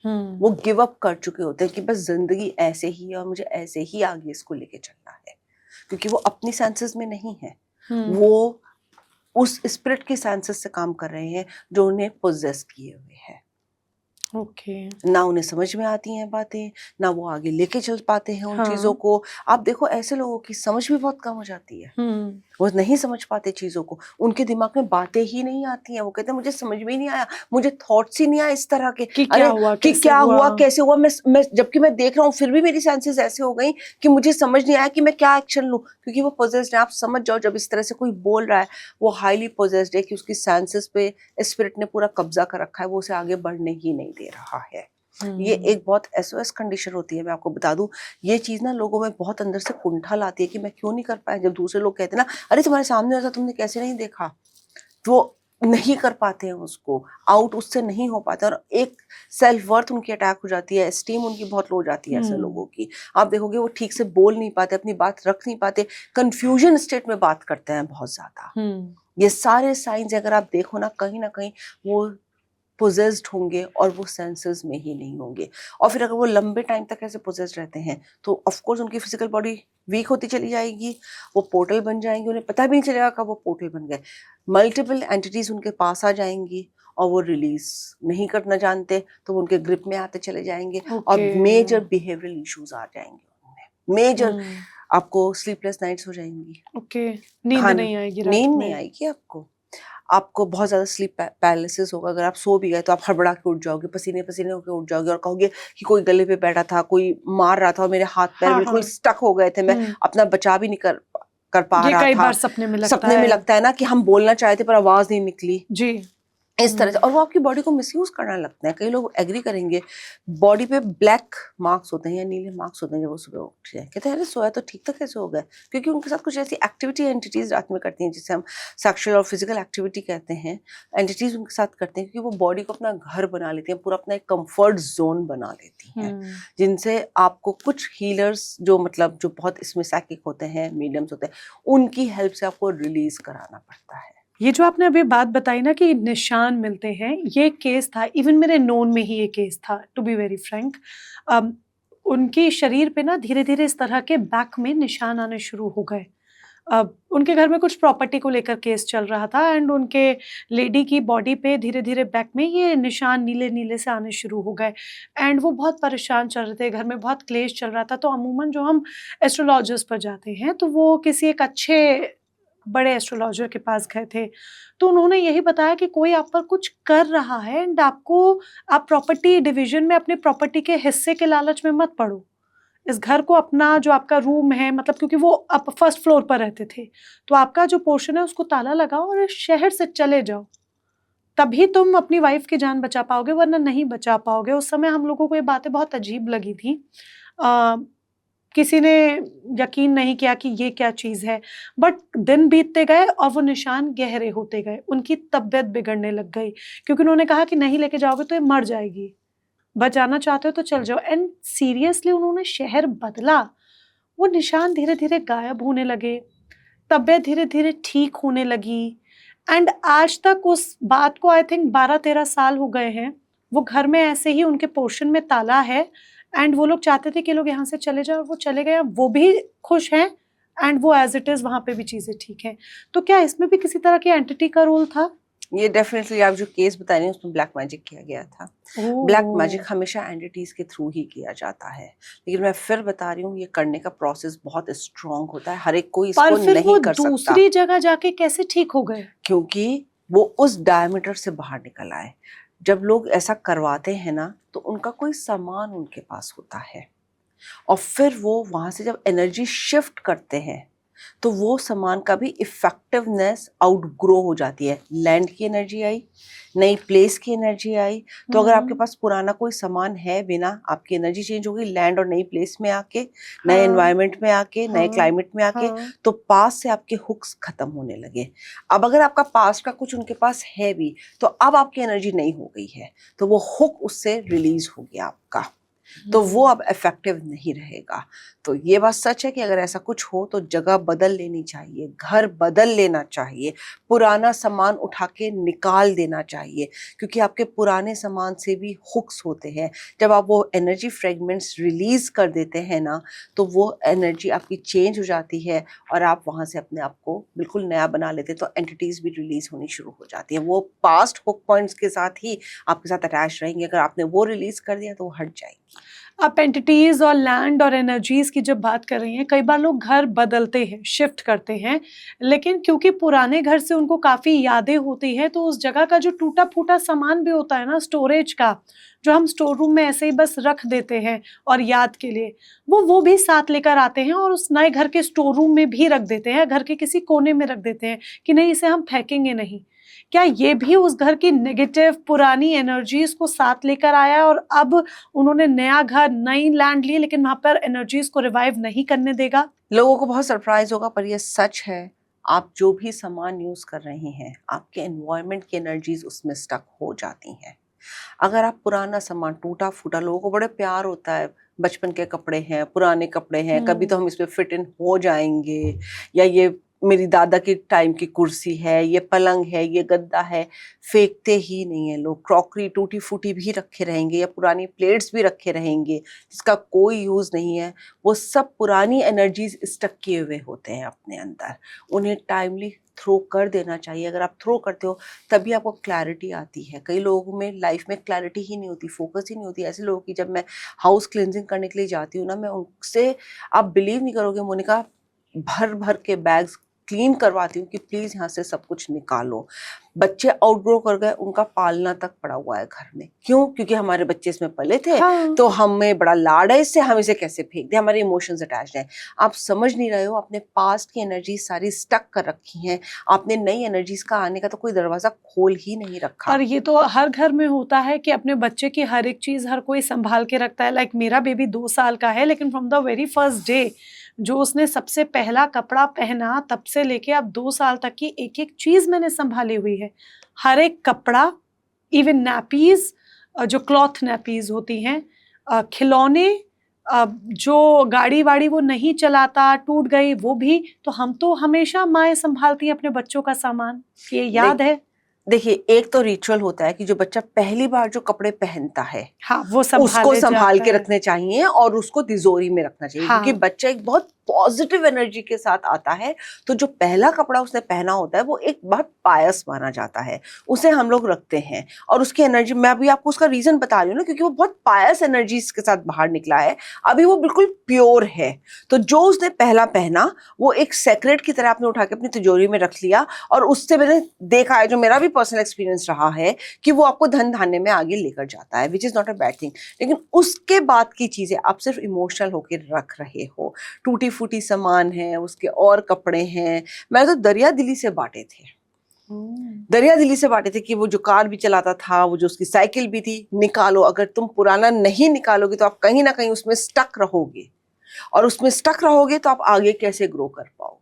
वो गिव अप कर चुके होते हैं कि बस जिंदगी ऐसे ही है और मुझे ऐसे ही आगे इसको लेके चलना है, क्योंकि वो अपनी सेंसेस में नहीं है, वो उस स्पिरिट के सेंसेस से काम कर रहे हैं जो उन्हें पोजेस किए हुए हैं। ओके। ना उन्हें समझ में आती हैं बातें, ना वो आगे लेके चल पाते हैं उन हाँ। चीजों को। आप देखो, ऐसे लोगों की समझ भी बहुत कम हो जाती है, वो नहीं समझ पाते चीजों को, उनके दिमाग में बातें ही नहीं आती हैं। वो कहते हैं मुझे समझ में ही नहीं आया, मुझे थॉट्स ही नहीं आए इस तरह के, कि क्या हुआ, कि कैसे क्या हुआ, हुआ। कैसे हुआ। मैं जबकि मैं देख रहा हूँ, फिर भी मेरी सेंसेस ऐसे हो गई कि मुझे समझ नहीं आया कि मैं क्या एक्शन लूं, क्योंकि वो पोजेस्ड है। आप समझ जाओ, जब इस तरह से कोई बोल रहा है, वो हाईली पोजेस्ड है, कि उसकी सेंसेस पे स्पिरिट ने पूरा कब्जा कर रखा है, वो उसे आगे बढ़ने ही नहीं दे रहा है। ये एक बहुत एसओएस कंडीशन होती है। मैं आपको बता दूं, ये चीज ना लोगों में बहुत अंदर से कुंठा लाती है कि मैं क्यों नहीं कर पाया। जब दूसरे लोग कहते हैं ना, अरे तुम्हारे सामने होता, तुमने कैसे नहीं देखा, तो नहीं कर पाते हैं उसको आउट, उससे नहीं हो पाता, और एक सेल्फ वर्थ उनकी अटैक हो जाती है, एस्टीम उनकी बहुत लो हो जाती है ऐसे लोगों की। आप देखोगे वो ठीक से बोल नहीं पाते, अपनी बात रख नहीं पाते, कंफ्यूजन स्टेट में बात करते हैं बहुत ज्यादा। ये सारे साइंस अगर आप देखो ना कहीं वो पोजेस्ड होंगे, और वो सेंसेस में ही नहीं होंगे। और फिर अगर वो लंबे टाइम तक ऐसे पोजेस्ड रहते हैं, तो ऑफ कोर्स उनकी फिजिकल बॉडी वीक होती चली जाएगी, वो पोर्टल बन जाएंगे, उन्हें पता भी नहीं चलेगा कब वो पोर्टल बन गए। मल्टीपल एंटिटीज उनके पास आ जाएंगी, और वो रिलीज नहीं करना जानते, तो वो उनके ग्रिप में आते चले जाएंगे, और मेजर बिहेवियरल इश्यूज आ जाएंगे उनमें। मेजर आपको स्लीपलेस नाइट्स हो जाएंगी, नींद नहीं आएगी, नींद नहीं आएगी आपको बहुत ज्यादा स्लीप पैरालिसिस होगा। अगर आप सो भी गए तो आप हड़बड़ा के उठ जाओगे, पसीने पसीने होकर उठ जाओगे, और कहोगे कि कोई गले पे बैठा था, कोई मार रहा था, और मेरे हाथ पैर बिल्कुल स्टक हो गए थे, मैं अपना बचाव भी नहीं कर पा रहा था। कई बार सपने में लगता है ना कि हम बोलना चाहते पर आवाज नहीं निकली जी, इस तरह से। और वो आपकी बॉडी को मिसयूज करना लगता है। कई लोग एग्री करेंगे, बॉडी पे ब्लैक मार्क्स होते हैं या नीले मार्क्स होते हैं जब वो सुबह उठ जाए, कहते हैं अरे सोया तो ठीक था, कैसे हो गया? क्योंकि उनके साथ कुछ ऐसी एक्टिविटी एंटिटीज रात में करती हैं, जिसे हम सेक्सुअल और फिजिकल एक्टिविटी कहते हैं, एंटिटीज उनके साथ करते हैं, क्योंकि वो बॉडी को अपना घर बना लेती हैं, पूरा अपना एक कंफर्ट जोन बना लेती हैं, जिनसे आपको कुछ हीलर्स जो मतलब जो बहुत इसमें साइकिक होते हैं, मीडियम्स होते हैं, उनकी हेल्प से आपको रिलीज कराना पड़ता है। ये जो आपने अभी बात बताई ना कि निशान मिलते हैं, ये केस था, इवन मेरे नोन में ही ये केस था, टू बी वेरी फ्रैंक। उनके शरीर पे ना धीरे धीरे इस तरह के बैक में निशान आने शुरू हो गए। उनके घर में कुछ प्रॉपर्टी को लेकर केस चल रहा था, एंड उनके लेडी की बॉडी पे धीरे धीरे बैक में ये निशान नीले नीले से आने शुरू हो गए, एंड वो बहुत परेशान चल रहे थे, घर में बहुत क्लेश चल रहा था। तो अमूमन जो हम एस्ट्रोलॉजर्स पर जाते हैं, तो वो किसी एक अच्छे बड़े एस्ट्रोलॉजर के पास गए थे, तो उन्होंने यही बताया कि कोई आप पर कुछ कर रहा है, एंड आप प्रॉपर्टी डिवीजन में अपने प्रॉपर्टी के हिस्से के लालच में मत पड़ो। इस घर को अपना जो आपका रूम है, मतलब क्योंकि वो आप फर्स्ट फ्लोर पर रहते थे, तो आपका जो पोर्शन है उसको ताला लगाओ और इस शहर से चले जाओ, तभी तुम अपनी वाइफ की जान बचा पाओगे, वरना नहीं बचा पाओगे। उस समय हम लोगों को ये बातें बहुत अजीब लगी थी। किसी ने यकीन नहीं किया कि ये क्या चीज है, बट दिन बीतते गए और वो निशान गहरे होते गए, उनकी तबीयत बिगड़ने लग गई, क्योंकि उन्होंने कहा कि नहीं लेके जाओगे तो ये मर जाएगी, बचाना चाहते हो तो चल जाओ। एंड सीरियसली उन्होंने शहर बदला, वो निशान धीरे धीरे गायब होने लगे, तबीयत धीरे धीरे ठीक होने लगी। एंड आज तक उस बात को आई थिंक 12-13 साल हो गए हैं, वो घर में ऐसे ही उनके पोर्शन में ताला है, एंड वो लोग चाहते थे कि लोग यहाँ से चले जाए और वो चले गए, वो भी खुश हैं, एंड वो एज इट इज वहां पे भी चीजें ठीक हैं। तो क्या इसमें भी किसी तरह की एंटिटी का रोल था? ये डेफिनेटली आप जो केस बता रही हैं उसमें ब्लैक मैजिक किया गया था। ब्लैक मैजिक हमेशा एंटिटीज के थ्रू ही किया जाता है, लेकिन मैं फिर बता रही हूँ ये करने का प्रोसेस बहुत स्ट्रॉन्ग होता है, हर एक कोई इसको पर फिर नहीं वो कर सकता, दूसरी जगह जाके कैसे ठीक हो गए? क्योंकि वो उस डायमीटर से बाहर निकल आए। जब लोग ऐसा करवाते हैं ना तो उनका कोई सामान उनके पास होता है, और फिर वो वहां से जब एनर्जी शिफ्ट करते हैं तो वो सामान का भी इफेक्टिवनेस आउटग्रो हो जाती है। लैंड की एनर्जी आई, नई प्लेस की एनर्जी आई, तो अगर आपके पास पुराना कोई सामान है बिना, आपकी एनर्जी चेंज होगी लैंड और नई प्लेस में आके, नए हाँ, एनवायरनमेंट में आके, नए हाँ, क्लाइमेट में आके, हाँ। तो पास से आपके हुक्स खत्म होने लगे। अब अगर आपका पास्ट का कुछ उनके पास है भी, तो अब आपकी एनर्जी नहीं हो गई है, तो वो हुक उससे रिलीज हो गया आपका, तो वो अब इफेक्टिव नहीं रहेगा। तो ये बात सच है कि अगर ऐसा कुछ हो तो जगह बदल लेनी चाहिए, घर बदल लेना चाहिए, पुराना सामान उठा के निकाल देना चाहिए, क्योंकि आपके पुराने सामान से भी हुक्स होते हैं। जब आप वो एनर्जी फ्रेगमेंट्स रिलीज कर देते हैं ना, तो वो एनर्जी आपकी चेंज हो जाती है और आप वहां से अपने आप को बिल्कुल नया बना लेते हैं, तो एंटिटीज भी रिलीज होनी शुरू हो जाती है। वो पास्ट हुक पॉइंट्स के साथ ही आपके साथ अटैच रहेंगे, अगर आपने वो रिलीज कर दिया तो वो हट जाएगी। आप एंटिटीज और लैंड और एनर्जीज की जब बात कर रही हैं, कई बार लोग घर बदलते हैं, शिफ्ट करते हैं, लेकिन क्योंकि पुराने घर से उनको काफी यादें होती हैं, तो उस जगह का जो टूटा फूटा सामान भी होता है ना, स्टोरेज का, जो हम स्टोर रूम में ऐसे ही बस रख देते हैं और याद के लिए, वो भी साथ लेकर आते हैं और उस नए घर के स्टोर रूम में भी रख देते हैं, घर के किसी कोने में रख देते हैं कि नहीं इसे हम फेंकेंगे नहीं। क्या ये भी उस घर की नेगेटिव पुरानी एनर्जीज को साथ लेकर आया और अब उन्होंने नया घर, नई लैंड ली, लेकिन वहां पर एनर्जीज को रिवाइव नहीं करने देगा? लोगों को बहुत सरप्राइज होगा, पर ये सच है। आप जो भी सामान यूज कर रहे हैं, आपके एनवायरनमेंट की एनर्जीज उसमें स्टक हो जाती हैं। अगर आप पुराना सामान टूटा फूटा, लोगों को बड़े प्यार होता है, बचपन के कपड़े हैं, पुराने कपड़े हैं, कभी तो हम इसमें फिट इन हो जाएंगे, या ये मेरी दादा के टाइम की कुर्सी है, ये पलंग है, ये गद्दा है, फेंकते ही नहीं है लोग। क्रॉकरी टूटी फूटी भी रखे रहेंगे या पुरानी प्लेट्स भी रखे रहेंगे जिसका कोई यूज नहीं है। वो सब पुरानी एनर्जीज स्टक किए हुए होते हैं अपने अंदर, उन्हें टाइमली थ्रो कर देना चाहिए। अगर आप थ्रो करते हो तभी आपको क्लैरिटी आती है। कई लोगों में लाइफ में क्लैरिटी ही नहीं होती, फोकस ही नहीं होती। ऐसे लोगों की जब मैं हाउस क्लींजिंग करने के लिए जाती हूँ ना, मैं उनसे, आप बिलीव नहीं करोगे मोनिका, भर भर के बैग्स क्लीन करवाती हूँ कि प्लीज यहाँ से सब कुछ निकालो। बच्चे आउटग्रो कर गए, उनका पालना तक पड़ा हुआ है घर में। क्यों? क्योंकि हमारे बच्चे इसमें पले थे, हाँ। तो हमें बड़ा लाड है इससे, हम इसे कैसे फेंक दें, हमारे इमोशंस अटैच्ड हैं। आप समझ नहीं रहे हो, अपने पास्ट की एनर्जी सारी स्टक कर रखी हैं, आपने नई एनर्जीज का आने का तो कोई दरवाजा खोल ही नहीं रखा। और ये तो हर घर में होता है कि अपने बच्चे की हर एक चीज हर कोई संभाल के रखता है। लाइक मेरा बेबी 2 साल का है, लेकिन from the very first day जो उसने सबसे पहला कपड़ा पहना, तब से लेके अब 2 साल तक की एक एक चीज मैंने संभाली हुई है। हर एक कपड़ा, इवन नैपीज, जो क्लॉथ नैपीज होती हैं, खिलौने, जो गाड़ी वाड़ी वो नहीं चलाता, टूट गई वो भी, तो हम तो हमेशा माएँ संभालती हैं अपने बच्चों का सामान, ये याद है। देखिए, एक तो रिचुअल होता है कि जो बच्चा पहली बार जो कपड़े पहनता है, हाँ, वो उसको संभाल के जाता है। रखने चाहिए और उसको तिजोरी में रखना चाहिए। हाँ। क्योंकि बच्चा एक बहुत पॉजिटिव एनर्जी के साथ आता है, तो जो पहला कपड़ा उसने पहना होता है वो एक बहुत पायस माना जाता है, उसे हम लोग रखते हैं। और उसकी एनर्जी, मैं अभी आपको उसका रीजन बता रही हूँ ना, क्योंकि वो बहुत पायस एनर्जी के साथ बाहर निकला है, अभी वो बिल्कुल प्योर है। तो जो उसने पहला पहना वो एक सेक्रेट की तरह आपने उठा के अपनी तिजोरी में रख लिया, और उससे मैंने देखा है, जो मेरा भी पर्सनल एक्सपीरियंस रहा है, कि वो आपको धन धान्य में आगे लेकर जाता है, which is not a bad thing. लेकिन उसके बाद की चीजें आप सिर्फ इमोशनल होकर रख रहे हो, टूटी फूटी सामान है, उसके और कपड़े हैं। मैं तो दरिया दिली से बांटे थे, दरिया दिली से बांटे थे कि वो जो कार भी चलाता था, वो जो उसकी साइकिल भी थी, निकालो। अगर तुम पुराना नहीं निकालोगे तो आप कहीं ना कहीं उसमें स्टक रहोगे। और उसमें स्टक रहोगे तो आप आगे कैसे ग्रो कर पाओगे।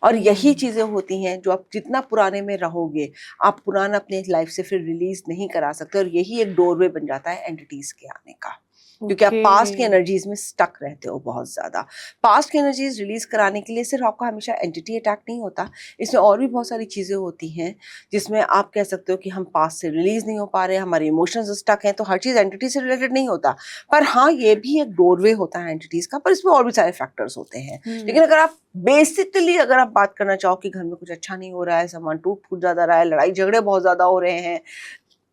और यही चीजें होती हैं जो आप जितना पुराने में रहोगे, आप पुराना अपने लाइफ से फिर रिलीज नहीं करा सकते, और यही एक डोरवे बन जाता है एंटिटीज के आने का, क्योंकि आप पास्ट की एनर्जीज में स्टक रहते हो बहुत ज्यादा। पास्ट की एनर्जीज रिलीज कराने के लिए सिर्फ आपका हमेशा एंटिटी अटैक नहीं होता, इसमें और भी बहुत सारी चीजें होती हैं जिसमें आप कह सकते हो कि हम पास्ट से रिलीज नहीं हो पा रहे, हमारे इमोशंस स्टक हैं, तो हर चीज एंटिटी से रिलेटेड नहीं होता। पर हाँ, ये भी एक डोरवे होता है एंटिटीज का, पर इसमें और भी सारे फैक्टर्स होते हैं। लेकिन अगर आप बेसिकली अगर आप बात करना चाहो कि घर में कुछ अच्छा नहीं हो रहा है, सामान टूट फूट ज्यादा रहा है, लड़ाई झगड़े बहुत ज्यादा हो रहे हैं,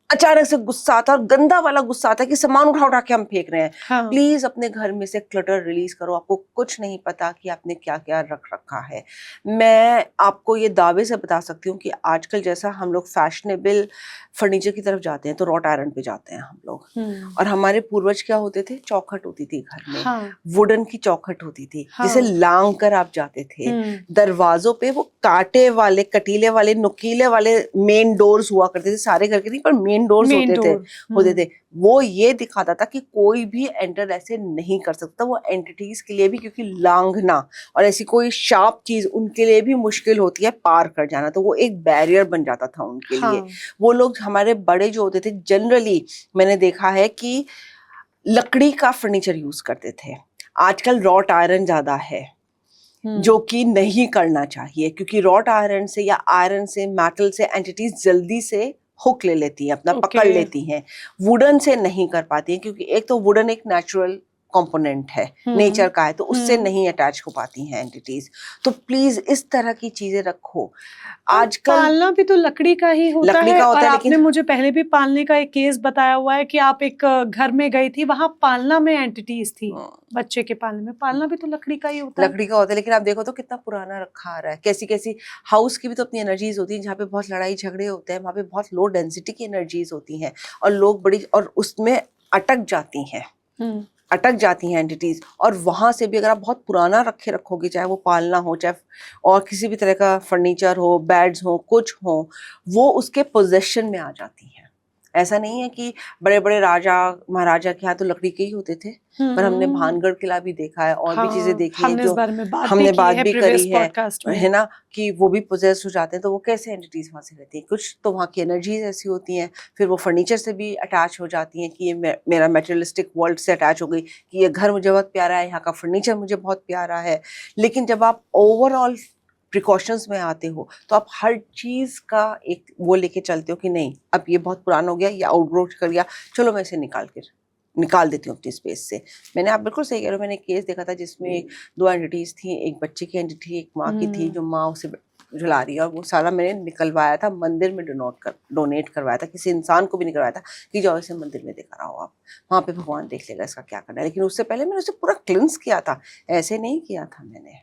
अचानक से गुस्सा आता है, और गंदा वाला गुस्सा आता है कि सामान उठा उठा के हम फेंक रहे हैं, हाँ। प्लीज अपने घर में से क्लटर रिलीज करो। आपको कुछ नहीं पता कि आपने क्या क्या रख रखा है। मैं आपको ये दावे से बता सकती हूँ कि आजकल जैसा हम लोग फैशनेबल फर्नीचर की तरफ जाते हैं तो रॉट आयरन पे जाते हैं हम लोग, और हमारे पूर्वज क्या होते थे, चौखट होती थी घर में, हाँ। वुडन की चौखट होती थी, हाँ। जिसे लांग कर आप जाते थे। दरवाजों पे वो कांटे वाले, कटीले वाले, नुकीले वाले मेन डोर्स हुआ करते थे, सारे घर के नहीं पर मेन डोर्स होते थे। वो ये दिखाता था कि कोई भी एंटर ऐसे नहीं कर सकता, वो एंटिटीज के लिए भी, क्योंकि लांघना और ऐसी कोई शार्प चीज उनके लिए भी मुश्किल होती है पार कर जाना, तो वो एक बैरियर बन जाता था उनके लिए। वो लोग हमारे बड़े जो होते थे, जनरली मैंने देखा है कि लकड़ी का फर्नीचर यूज करते थे। आजकल रॉट आयरन ज्यादा है, जो कि नहीं करना चाहिए, क्योंकि रॉट आयरन से या आयरन से, मेटल से एंटिटीज जल्दी से हुक ले लेती हैं, अपना पकड़ लेती हैं। वुडन से नहीं कर पाती हैं, क्योंकि एक तो वुडन एक नेचुरल कंपोनेंट है, नेचर का है, तो उससे नहीं अटैच हो पाती हैं एंटिटीज। तो प्लीज इस तरह की चीजें रखो। आजकल पालना भी तो लकड़ी का ही होता लकड़ी है, का होता और है, आपने मुझे पहले भी पालने का एक केस बताया हुआ है कि आप एक घर में गई थी, वहां पालना में एंटिटीज थी, बच्चे के पालने में। पालना भी तो लकड़ी का ही होता है। लकड़ी का होता है, लेकिन आप देखो तो कितना पुराना रखा आ रहा है। कैसी कैसी हाउस की भी तो अपनी एनर्जीज होती है, जहाँ पे बहुत लड़ाई झगड़े होते हैं, वहाँ पे बहुत लो डेंसिटी की एनर्जीज होती हैं, और लोग बड़ी, और उसमें अटक जाती हैं एंटिटीज। और वहां से भी अगर आप बहुत पुराना रखोगे, चाहे वो पालना हो, चाहे और किसी भी तरह का फर्नीचर हो, बेड्स हो, कुछ हो, वो उसके पोजेशन में आ जाती हैं। ऐसा नहीं है कि बड़े बड़े राजा महाराजा के यहाँ तो लकड़ी के ही होते थे, पर हमने भानगढ़ किला भी देखा है, और भी चीजें देखी हैं जो हमने बात भी करी है ना, कि वो भी पोजेस हो जाते हैं। तो वो कैसे एंटिटीज वहां से रहती हैं, कुछ तो वहाँ की एनर्जीज ऐसी होती हैं, फिर वो फर्नीचर से भी अटैच हो जाती हैं कि ये मेरा मेटेरियलिस्टिक वर्ल्ड से अटैच हो गई, कि ये घर मुझे बहुत प्यारा है, यहाँ का फर्नीचर मुझे बहुत प्यारा है। लेकिन जब आप ओवरऑल प्रिकॉशंस में आते हो, तो आप हर चीज का एक वो लेके चलते हो कि नहीं, अब ये बहुत पुराना हो गया, ये आउटग्रो कर गया, चलो मैं इसे निकाल देती हूँ अपनी स्पेस से। मैंने, आप बिल्कुल सही कह रहे हो, मैंने एक केस देखा था जिसमें 2 एंटिटीज थी, एक बच्चे की एंटिटी, एक माँ की थी, जो माँ उसे झुला रही है, और वो सारा मैंने निकलवाया था, मंदिर में डोनेट करवाया था, किसी इंसान को भी नहीं करवाया था कि जाओ इसे मंदिर में देकर आओ, आप वहाँ पे भगवान देख लेगा इसका क्या करना है। लेकिन उससे पहले मैंने उसे पूरा क्लिंस किया था, ऐसे नहीं किया था मैंने।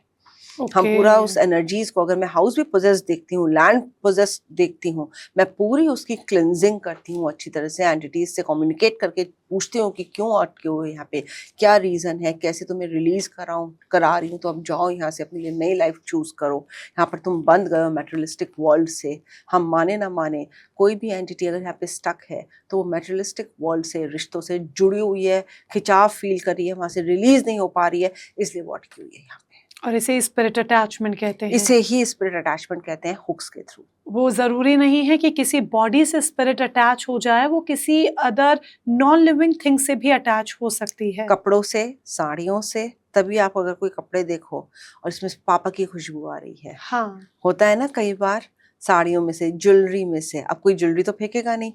हम पूरा उस एनर्जीज को, अगर मैं हाउस भी पोजेस देखती हूँ, लैंड पोजेस देखती हूँ, मैं पूरी उसकी क्लिनजिंग करती हूँ अच्छी तरह से, एंटिटीज से कम्युनिकेट करके पूछती हूँ कि क्यों अटके हो यहाँ पे, क्या रीजन है, कैसे तुम्हें रिलीज करा रही हूँ, तो अब जाओ यहाँ से, अपने लिए नई लाइफ चूज करो, यहाँ पर तुम बंद गए हो मेटेरियलिस्टिक वर्ल्ड से। हम माने ना माने, कोई भी एंटिटी अगर यहाँ पे स्टक है तो वो मेटेरियलिस्टिक वर्ल्ड से, रिश्तों से जुड़ी हुई है, खिंचाव फील कर रही है, वहां से रिलीज नहीं हो पा रही है, इसलिए वो अटकी हुई है यहाँ पे। और इसे स्पिरिट अटैचमेंट कहते हैं। इसे ही स्पिरिट अटैचमेंट कहते हैं, हुक्स के थ्रू। वो जरूरी नहीं है कि किसी बॉडी से स्पिरिट अटैच हो जाए, वो किसी अदर नॉन लिविंग थिंग से भी अटैच हो सकती है। कपड़ों से, साड़ियों से। तभी आप अगर कोई कपड़े देखो और इसमें पापा की खुशबू आ रही है, हाँ, होता है ना कई बार, साड़ियों में से, ज्वेलरी में से। अब कोई ज्वेलरी तो फेंकेगा नहीं,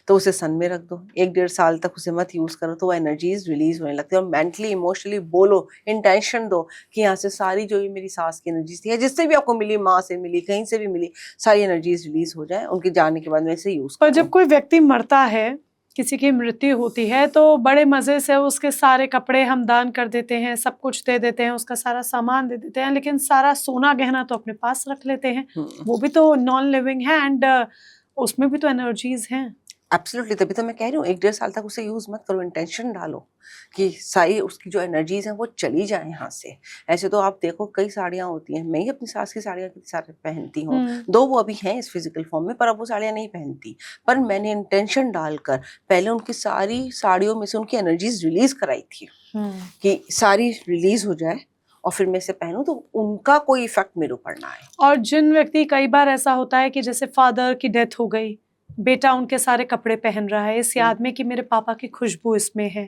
तो उसे सन में रख दो, 1-1.5 साल तक उसे मत यूज करो, तो वो एनर्जीज रिलीज होने लगती है। और मेंटली इमोशनली बोलो, इंटेंशन दो कि यहाँ से सारी जो ये मेरी सास की एनर्जीज थी, जिससे भी आपको मिली, माँ से मिली, कहीं से भी मिली, सारी एनर्जीज रिलीज हो जाए, उनके जाने के बाद में इसे यूज करो। पर जब कोई व्यक्ति मरता है, किसी की मृत्यु होती है, तो बड़े मजे से उसके सारे कपड़े हम दान कर देते हैं, सब कुछ दे देते हैं, उसका सारा सामान दे देते हैं, लेकिन सारा सोना गहना तो अपने पास रख लेते हैं। वो भी तो नॉन लिविंग है, एंड उसमें भी तो एनर्जीज हैं। एब्सोल्युटली, तभी तो मैं कह रही हूँ 1-1.5 साल तक उसे यूज मत करो, इंटेंशन डालो कि सारी उसकी जो एनर्जीज हैं वो चली जाए यहाँ से। ऐसे तो आप देखो कई साड़ियाँ होती हैं, मैं ही अपनी सास की साड़ियाँ कितनी सारी पहनती हूँ, दो वो अभी हैं इस फिजिकल फॉर्म में, पर अब वो साड़ियाँ नहीं पहनती, पर मैंने इंटेंशन डालकर पहले उनकी सारी साड़ियों में से उनकी एनर्जीज रिलीज कराई थी। कि सारी रिलीज हो जाए और फिर मैं इसे पहनूं तो उनका कोई इफेक्ट मेरे ऊपर ना आए। और जिन व्यक्ति, कई बार ऐसा होता है कि जैसे फादर की डेथ हो गई, बेटा उनके सारे कपड़े पहन रहा है इस याद में कि मेरे पापा की खुशबू इसमें है,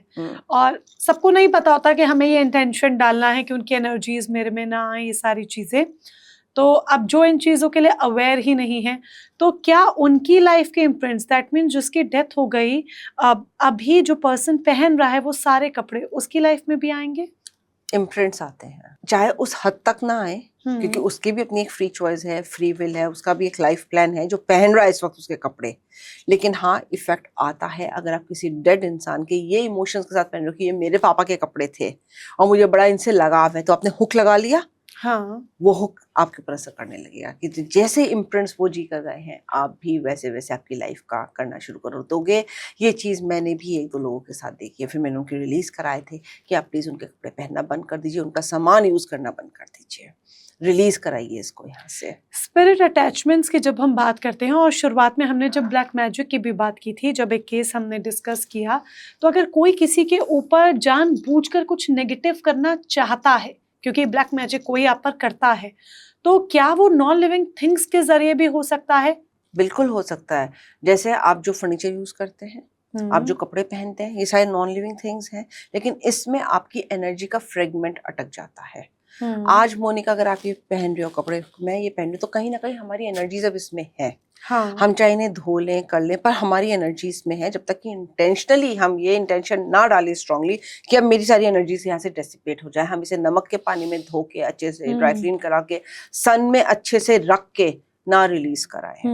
और सबको नहीं पता होता कि हमें ये इंटेंशन डालना है कि उनकी एनर्जीज मेरे में ना आए, ये सारी चीजें। तो अब जो इन चीजों के लिए अवेयर ही नहीं है, तो क्या उनकी लाइफ के इम्प्रिंट्स, दैट मीन जिसकी डेथ हो गई, अब अभी जो पर्सन पहन रहा है वो सारे कपड़े उसकी लाइफ में भी आएंगे? इम्प्रिंट्स आते हैं, चाहे उस हद तक ना आए, क्योंकि उसकी भी अपनी एक फ्री चॉइस है, फ्री विल है, उसका भी एक लाइफ प्लान है जो पहन रहा है इस वक्त उसके कपड़े। लेकिन हाँ, इफेक्ट आता है अगर आप किसी डेड इंसान के ये इमोशंस के साथ पहन रहे हो कि ये मेरे पापा के कपड़े थे और मुझे बड़ा इनसे लगाव है, तो आपने हुक लगा लिया, हाँ, वो हुक आपके ऊपर असर करने लगेगा कि जैसे इम्प्रिंट्स वो जी कर गए हैं, आप भी वैसे वैसे आपकी लाइफ का करना शुरू करो दोगे। ये चीज़ मैंने भी 1-2 लोगों के साथ देखी है, फिर मैंने उनकी रिलीज कराए थे कि आप प्लीज़ उनके कपड़े पहनना बंद कर दीजिए, उनका सामान यूज़ करना बंद कर दीजिए, रिलीज कराइए इसको यहाँ से। स्पिरिट अटैचमेंट्स की जब हम बात करते हैं, और शुरुआत में हमने जब ब्लैक मैजिक की भी बात की थी, जब एक केस हमने डिस्कस किया, तो अगर कोई किसी के ऊपर जानबूझकर कुछ नेगेटिव करना चाहता है, क्योंकि ब्लैक मैजिक कोई आप पर करता है, तो क्या वो नॉन लिविंग थिंग्स के जरिए भी हो सकता है? बिल्कुल हो सकता है। जैसे आप जो फर्नीचर यूज करते हैं, आप जो कपड़े पहनते हैं, ये सारे नॉन लिविंग थिंग्स हैं, लेकिन इसमें आपकी एनर्जी का फ्रेगमेंट अटक जाता है। आज मोनिका अगर आप ये पहन रहे हो कपड़े, मैं ये पहन रही हूँ, तो कहीं ना कहीं हमारी एनर्जीज अब इसमें है। हाँ, हम चाहे इन्हें धो लें, कर लें, पर हमारी एनर्जी इसमें है। जब तक कि इंटेंशनली हम ये इंटेंशन ना डालें स्ट्रांगली कि अब मेरी सारी एनर्जीज यहाँ से डेसिपेट हो जाए, हम इसे नमक के पानी में धो के अच्छे से ड्राई क्लीन करा के सन में अच्छे से रख के ना रिलीज कराए।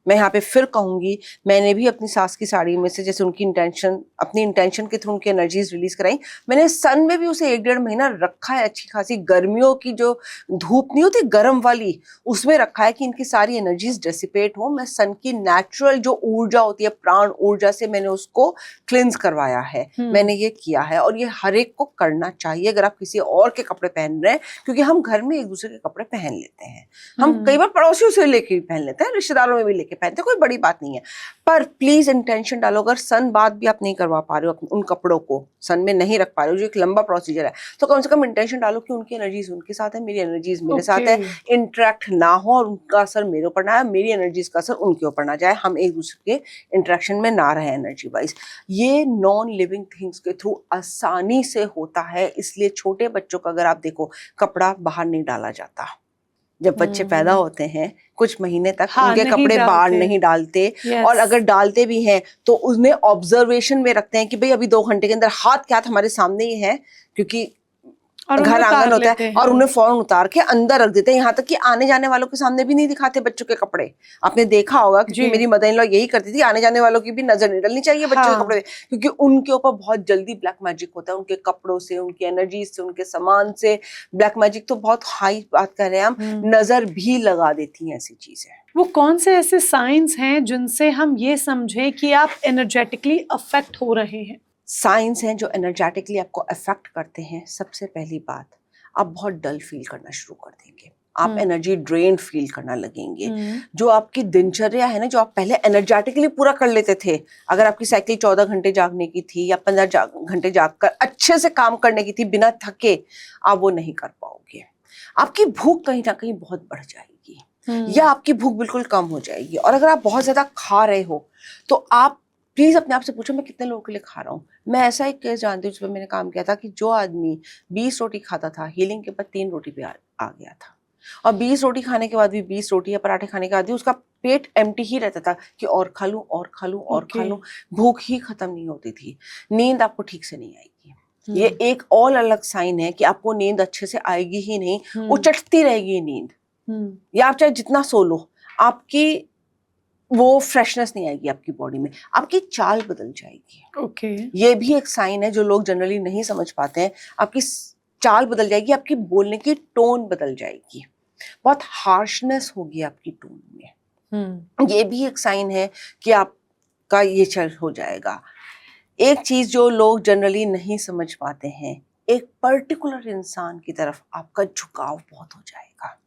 मैं यहाँ पे फिर कहूंगी, मैंने भी अपनी सास की साड़ी में से, जैसे उनकी इंटेंशन, अपनी इंटेंशन के थ्रू उनकी एनर्जीज रिलीज कराई, मैंने सन में भी उसे 1-1.5 महीना रखा है। अच्छी खासी गर्मियों की जो धूप नहीं होती गर्म वाली, उसमें रखा है कि इनकी सारी एनर्जीज डेसिपेट हो। मैं सन की नेचुरल जो ऊर्जा होती है, प्राण ऊर्जा से मैंने उसको क्लिंस करवाया है। मैंने ये किया है और ये हर एक को करना चाहिए अगर आप किसी और के कपड़े पहन रहे हैं, क्योंकि हम घर में एक दूसरे के कपड़े पहन लेते हैं। हम कई बार पड़ोसियों से लेके भी पहन लेते हैं, रिश्तेदारों में भी लेके पहनते, कोई बड़ी बात नहीं है। पर प्लीज इंटेंशन डालो। अगर सन बात भी आप नहीं करवा पा रहे हो, उन कपड़ों को सन में नहीं रख पा रहे हो, जो एक लंबा प्रोसीजर है, तो कम से कम इंटेंशन डालो कि उनकी एनर्जीज उनके साथ है, मेरी एनर्जीज मेरे साथ है, इंटरेक्ट ना हो और उनका असर मेरे ऊपर ना आए, मेरी एनर्जीज का असर उनके ऊपर ना जाए, हम एक दूसरे के इंटरेक्शन में ना रहे एनर्जी वाइज। ये नॉन लिविंग थिंग्स के थ्रू आसानी से होता है। इसलिए छोटे बच्चों का अगर आप देखो, कपड़ा बाहर नहीं डाला जाता। जब बच्चे पैदा होते हैं कुछ महीने तक उनके कपड़े बाहर नहीं डालते, और अगर डालते भी हैं तो उन्हें ऑब्जर्वेशन में रखते हैं कि भाई अभी 2 घंटे के अंदर हाथ क्या हमारे सामने ही है, क्योंकि घर आंगन होता है, और उन्हें फौरन उतार के अंदर रख देते हैं। यहाँ तक कि आने जाने वालों के सामने भी नहीं दिखाते बच्चों के कपड़े। आपने देखा होगा, क्योंकि मेरी मदर इन लॉ यही करती थी, आने जाने वालों की भी नजर नहीं डलनी चाहिए बच्चों के कपड़े, क्योंकि उनके ऊपर बहुत जल्दी ब्लैक मैजिक होता है, उनके कपड़ों से, उनकी एनर्जी से, उनके सामान से। ब्लैक मैजिक तो बहुत हाई बात कर रहे हैं हम, नजर भी लगा देती हैं ऐसी चीजें। वो कौन से ऐसे साइंस हैं जिनसे हम ये समझें कि आप एनर्जेटिकली अफेक्ट हो रहे हैं? साइंस हैं जो एनर्जेटिकली आपको अफेक्ट करते हैं। सबसे पहली बात, आप बहुत डल फील करना शुरू कर देंगे, आप एनर्जी ड्रेन फील करना लगेंगे। जो आपकी दिनचर्या है ना, जो आप पहले एनर्जेटिकली पूरा कर लेते थे, अगर आपकी साइकिल 14 घंटे जागने की थी या 15 घंटे जागकर अच्छे से काम करने की थी बिना थके, आप वो नहीं कर पाओगे। आपकी भूख कहीं ना कहीं बहुत बढ़ जाएगी, या आपकी भूख बिल्कुल कम हो जाएगी। और अगर आप बहुत ज्यादा खा रहे हो तो आप प्लीज अपने आप से पूछो, मैं कितने लोगों के लिए खा रहा हूँ। मैं ऐसा एक केस जानती हूँ जिस पर मैंने काम किया था कि जो आदमी 20 रोटी खाता था, हीलिंग के बाद 3 रोटी पे आ गया था, और 20 रोटी खाने के बाद भी, 20 रोटी या पराठे खाने के बाद भी उसका पेट एम्प्टी ही रहता था कि और खा लूं और खा लूं और खा लूं, भूख ही खत्म नहीं होती थी। नींद आपको ठीक से नहीं आएगी, ये एक और अलग साइन है कि आपको नींद अच्छे से आएगी ही नहीं, उचटती रहेगी नींद, या आप चाहे जितना सो लो, आपकी वो फ्रेशनेस नहीं आएगी आपकी बॉडी में, आपकी चाल बदल जाएगी। ये भी एक साइन है जो लोग जनरली नहीं समझ पाते हैं। आपकी चाल बदल जाएगी, आपकी बोलने की टोन बदल जाएगी, बहुत हार्शनेस होगी आपकी टोन में। ये भी एक साइन है कि आपका ये चल हो जाएगा। एक चीज जो लोग जनरली नहीं समझ पाते हैं, एक पर्टिकुलर इंसान की तरफ आपका झुकाव बहुत हो जाएगा,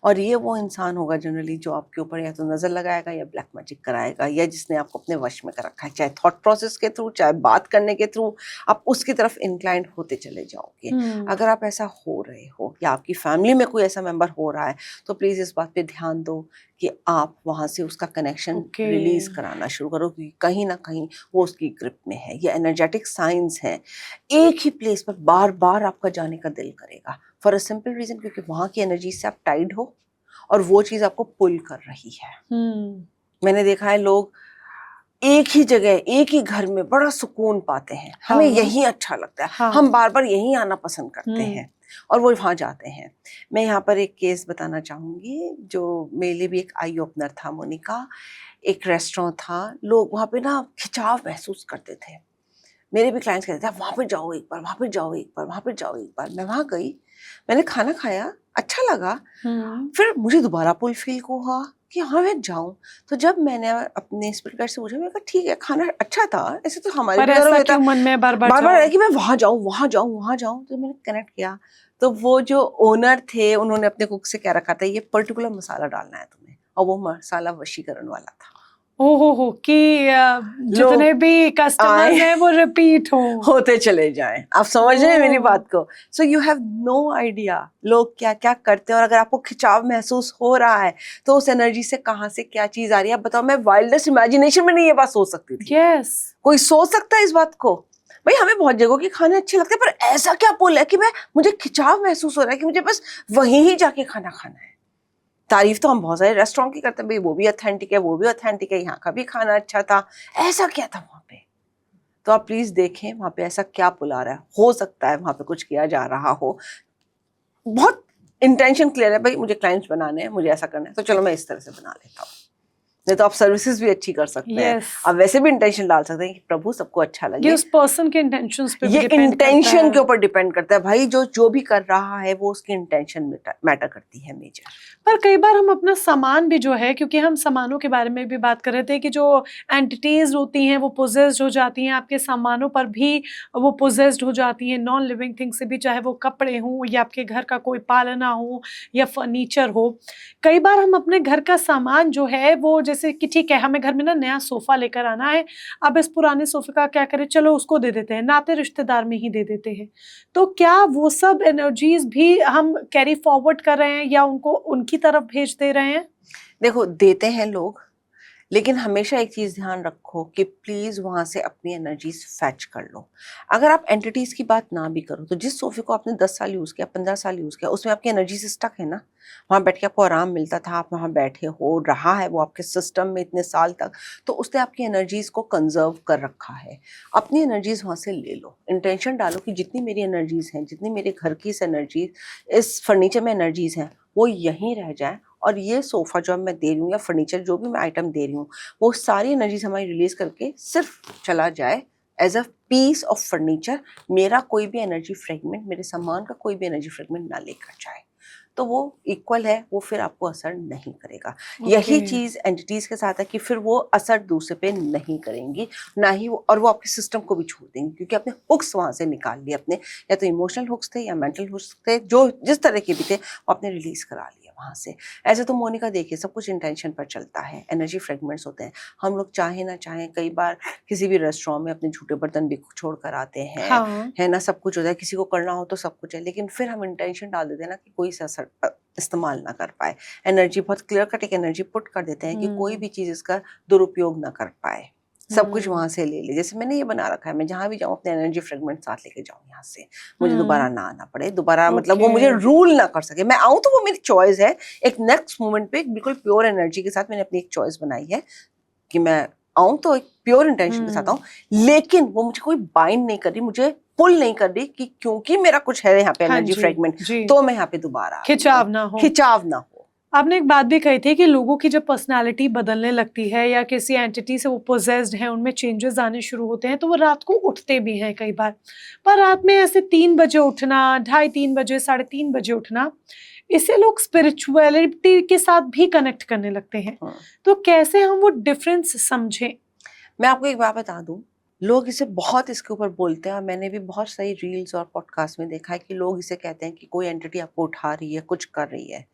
और ये वो इंसान होगा जनरली जो आपके ऊपर या तो नजर लगाएगा या ब्लैक मैजिक कराएगा, या जिसने आपको अपने वश में कर रखा है, चाहे थॉट प्रोसेस के थ्रू, चाहे बात करने के थ्रू, आप उसकी तरफ इंक्लाइंड होते चले जाओगे। अगर आप ऐसा हो रहे हो या आपकी फैमिली में कोई ऐसा मेंबर हो रहा है, तो प्लीज इस बात पे ध्यान दो कि आप वहां से उसका कनेक्शन रिलीज कराना शुरू करो, क्योंकि कहीं ना कहीं वो उसकी ग्रिप में है। ये एनर्जेटिक साइंस है। एक ही प्लेस पर बार बार आपका जाने का दिल करेगा, फॉर अ सिंपल रीजन, क्योंकि वहां की एनर्जी से आप टाइड हो और वो चीज आपको पुल कर रही है। मैंने देखा है लोग एक ही जगह, एक ही घर में बड़ा सुकून पाते हैं, हमें यही अच्छा लगता है, हम बार बार यही आना पसंद करते हैं, और वो वहां जाते हैं। मैं यहाँ पर एक केस बताना चाहूंगी जो मेरे लिए भी एक आई ओपनर था, मोनिका। एक रेस्टोरेंट था, लोग वहां पे ना खिंचाव महसूस करते थे। मेरे भी क्लाइंट्स कहते थे वहां पे जाओ एक बार, वहां पे जाओ एक बार, वहां पे जाओ एक बार। मैं वहां गई, मैंने खाना खाया, अच्छा लगा, फिर मुझे दोबारा पुल फील को हुआ कि हाँ मैं जाऊं। तो जब मैंने अपने स्पिरिट गाइड से पूछा, मैंने कहा ठीक है खाना अच्छा था, ऐसे तो हमारे भी घरों में था, मन में बार बार है कि मैं वहां जाऊं वहां जाऊं वहां जाऊं। तो मैंने कनेक्ट किया, तो वो जो ओनर थे उन्होंने अपने कुक से क्या रखा था, ये पर्टिकुलर मसाला डालना है तुम्हें, और वो मसाला वशीकरण वाला था। ओहो कि जितने भी कस्टमर्स हैं वो रिपीट होते चले जाएं। आप समझ रहे हैं मेरी बात को? So you have no idea लोग क्या क्या करते हैं, और अगर आपको खिंचाव महसूस हो रहा है तो उस एनर्जी से कहाँ से क्या चीज आ रही है। आप बताओ, मैं वाइल्डेस्ट इमेजिनेशन में नहीं ये बात सोच सकती थी। यस, कोई सोच सकता है इस बात को? भाई हमें बहुत जगहों के खाने अच्छे लगते हैं, पर ऐसा क्या पुल है कि मुझे खिंचाव महसूस हो रहा है कि मुझे बस वहीं ही जाके खाना खाना है। तारीफ तो हम बहुत सारे रेस्टोरेंट की करते हैं, भाई वो भी ऑथेंटिक है, वो भी ऑथेंटिक है, यहाँ का भी खाना अच्छा था, ऐसा क्या था वहां पे? तो आप प्लीज देखें वहां पे ऐसा क्या पुल आ रहा है। हो सकता है वहां पे कुछ किया जा रहा हो, बहुत इंटेंशन क्लियर है, भाई मुझे क्लाइंट्स बनाने हैं, मुझे ऐसा करना है, तो चलो मैं इस तरह से बना लेता हूँ। नहीं तो आप सर्विसेज भी अच्छी कर सकते हैं। आप वैसे भी इंटेंशन डाल सकते हैं कि प्रभु सबको अच्छा लगे। ये उस पर्सन के इंटेंशंस पे ये इंटेंशन के ऊपर डिपेंड करता है भाई, जो भी कर रहा है वो उसकी इंटेंशन मैटर करती है मेजर। पर कई बार हम अपना सामान भी जो है, क्योंकि हम सामानों के बारे में भी बात कर रहे थे कि जो एंटिटीज होती हैं वो पोजेस्ड हो जाती हैं, आपके सामानों पर भी वो पोजेस्ड हो जाती हैं, नॉन लिविंग थिंग से भी, चाहे वो कपड़े हों या आपके घर का कोई पालना हो या फर्नीचर हो। कई बार हम अपने घर का सामान जो है वो, जैसे कि ठीक है हमें घर में ना नया सोफा लेकर आना है, अब इस पुराने सोफे का क्या करें, चलो उसको दे देते हैं, नाते रिश्तेदार में ही दे देते हैं। तो क्या वो सब एनर्जीज भी हम कैरी फॉरवर्ड कर रहे हैं या उनको उनकी तरफ भेज दे रहे हैं? देखो देते हैं लोग, लेकिन हमेशा एक चीज ध्यान रखो कि प्लीज वहां से अपनी एनर्जीज फैच कर लो। अगर आप एंटिटीज की बात ना भी करो, तो जिस सोफे को आपने 10 साल यूज किया, 15 साल यूज किया, उसमें आपकी एनर्जी से स्टक है ना, वहां बैठ के आपको आराम मिलता था, आप वहां बैठे हो रहा है वो आपके सिस्टम में इतने साल तक, तो उसने आपकी एनर्जीज को कंजर्व कर रखा है। अपनी एनर्जीज वहां से ले लो, इंटेंशन डालो कि जितनी मेरी एनर्जीज हैं, जितनी मेरे घर की एनर्जीज, इस फर्नीचर में एनर्जीज हैं, वो यहीं रह जाए, और ये सोफा जो मैं दे रही हूँ या फर्नीचर जो भी मैं आइटम दे रही हूँ, वो सारी एनर्जीज हमारी रिलीज करके सिर्फ चला जाए as a piece of furniture. मेरा कोई भी एनर्जी फ्रेगमेंट, मेरे सामान का कोई भी एनर्जी फ्रेगमेंट ना लेकर जाए, तो वो इक्वल है, वो फिर आपको असर नहीं करेगा। यही चीज एंटिटीज के साथ है कि फिर वो असर दूसरे पे नहीं करेंगी, ना ही वो, और वो आपके सिस्टम को भी छोड़ देंगी, क्योंकि आपने हुक्स वहां से निकाल लिए, अपने या तो इमोशनल हुक्स थे या मेंटल हुक्स थे, जो जिस तरह के भी थे वो आपने रिलीज करा लिए वहां से। ऐसे तो मोनिका देखिए सब कुछ इंटेंशन पर चलता है, एनर्जी फ्रेगमेंट्स होते हैं। हम लोग चाहे ना चाहे कई बार किसी भी रेस्टोरेंट में अपने झूठे बर्तन भी छोड़ कर आते हैं, है ना, सब कुछ होता है, किसी को करना हो तो सब कुछ है, लेकिन फिर हम इंटेंशन डाल देते हैं ना कि कोई इस्तेमाल ना कर पाए। एनर्जी बहुत क्लियर कट एक एनर्जी पुट कर देते हैं कि कोई भी चीज इसका दुरुपयोग ना कर पाए, सब कुछ वहां से ले ले। जैसे मैंने ये बना रखा है, मैं जहां भी जाऊं अपने एनर्जी फ्रेगमेंट साथ लेके जाऊं यहाँ से, मुझे दोबारा ना आना पड़े, दोबारा मतलब वो मुझे रूल ना कर सके। मैं आऊं तो वो मेरी चॉइस है, एक नेक्स्ट मोमेंट पे एक बिल्कुल प्योर एनर्जी के साथ मैंने अपनी एक चॉइस बनाई है कि मैं आऊं तो एक प्योर इंटेंशन के साथ आऊं, लेकिन वो मुझे कोई बाइंड नहीं कर रही, मुझे पुल नहीं कर रही कि क्योंकि मेरा कुछ है यहाँ पे एनर्जी फ्रेगमेंट, तो मैं यहाँ पे दोबारा खिंचाव ना हो। आपने एक बात भी कही थी कि लोगों की जब पर्सनालिटी बदलने लगती है या किसी एंटिटी से वो पोजेस्ड है, उनमें चेंजेस आने शुरू होते हैं, तो वो रात को उठते भी हैं कई बार। पर रात में ऐसे 3 बजे उठना, 2:30 बजे, 3:30 बजे उठना, इससे लोग स्पिरिचुअलिटी के साथ भी कनेक्ट करने लगते हैं। तो कैसे हम वो डिफरेंस समझें? मैं आपको एक बात बता दूं, लोग इसे बहुत इसके ऊपर बोलते हैं और मैंने भी बहुत सारी रील्स और पॉडकास्ट में देखा है कि लोग इसे कहते हैं कि कोई एंटिटी आपको उठा रही है, कुछ कर रही है।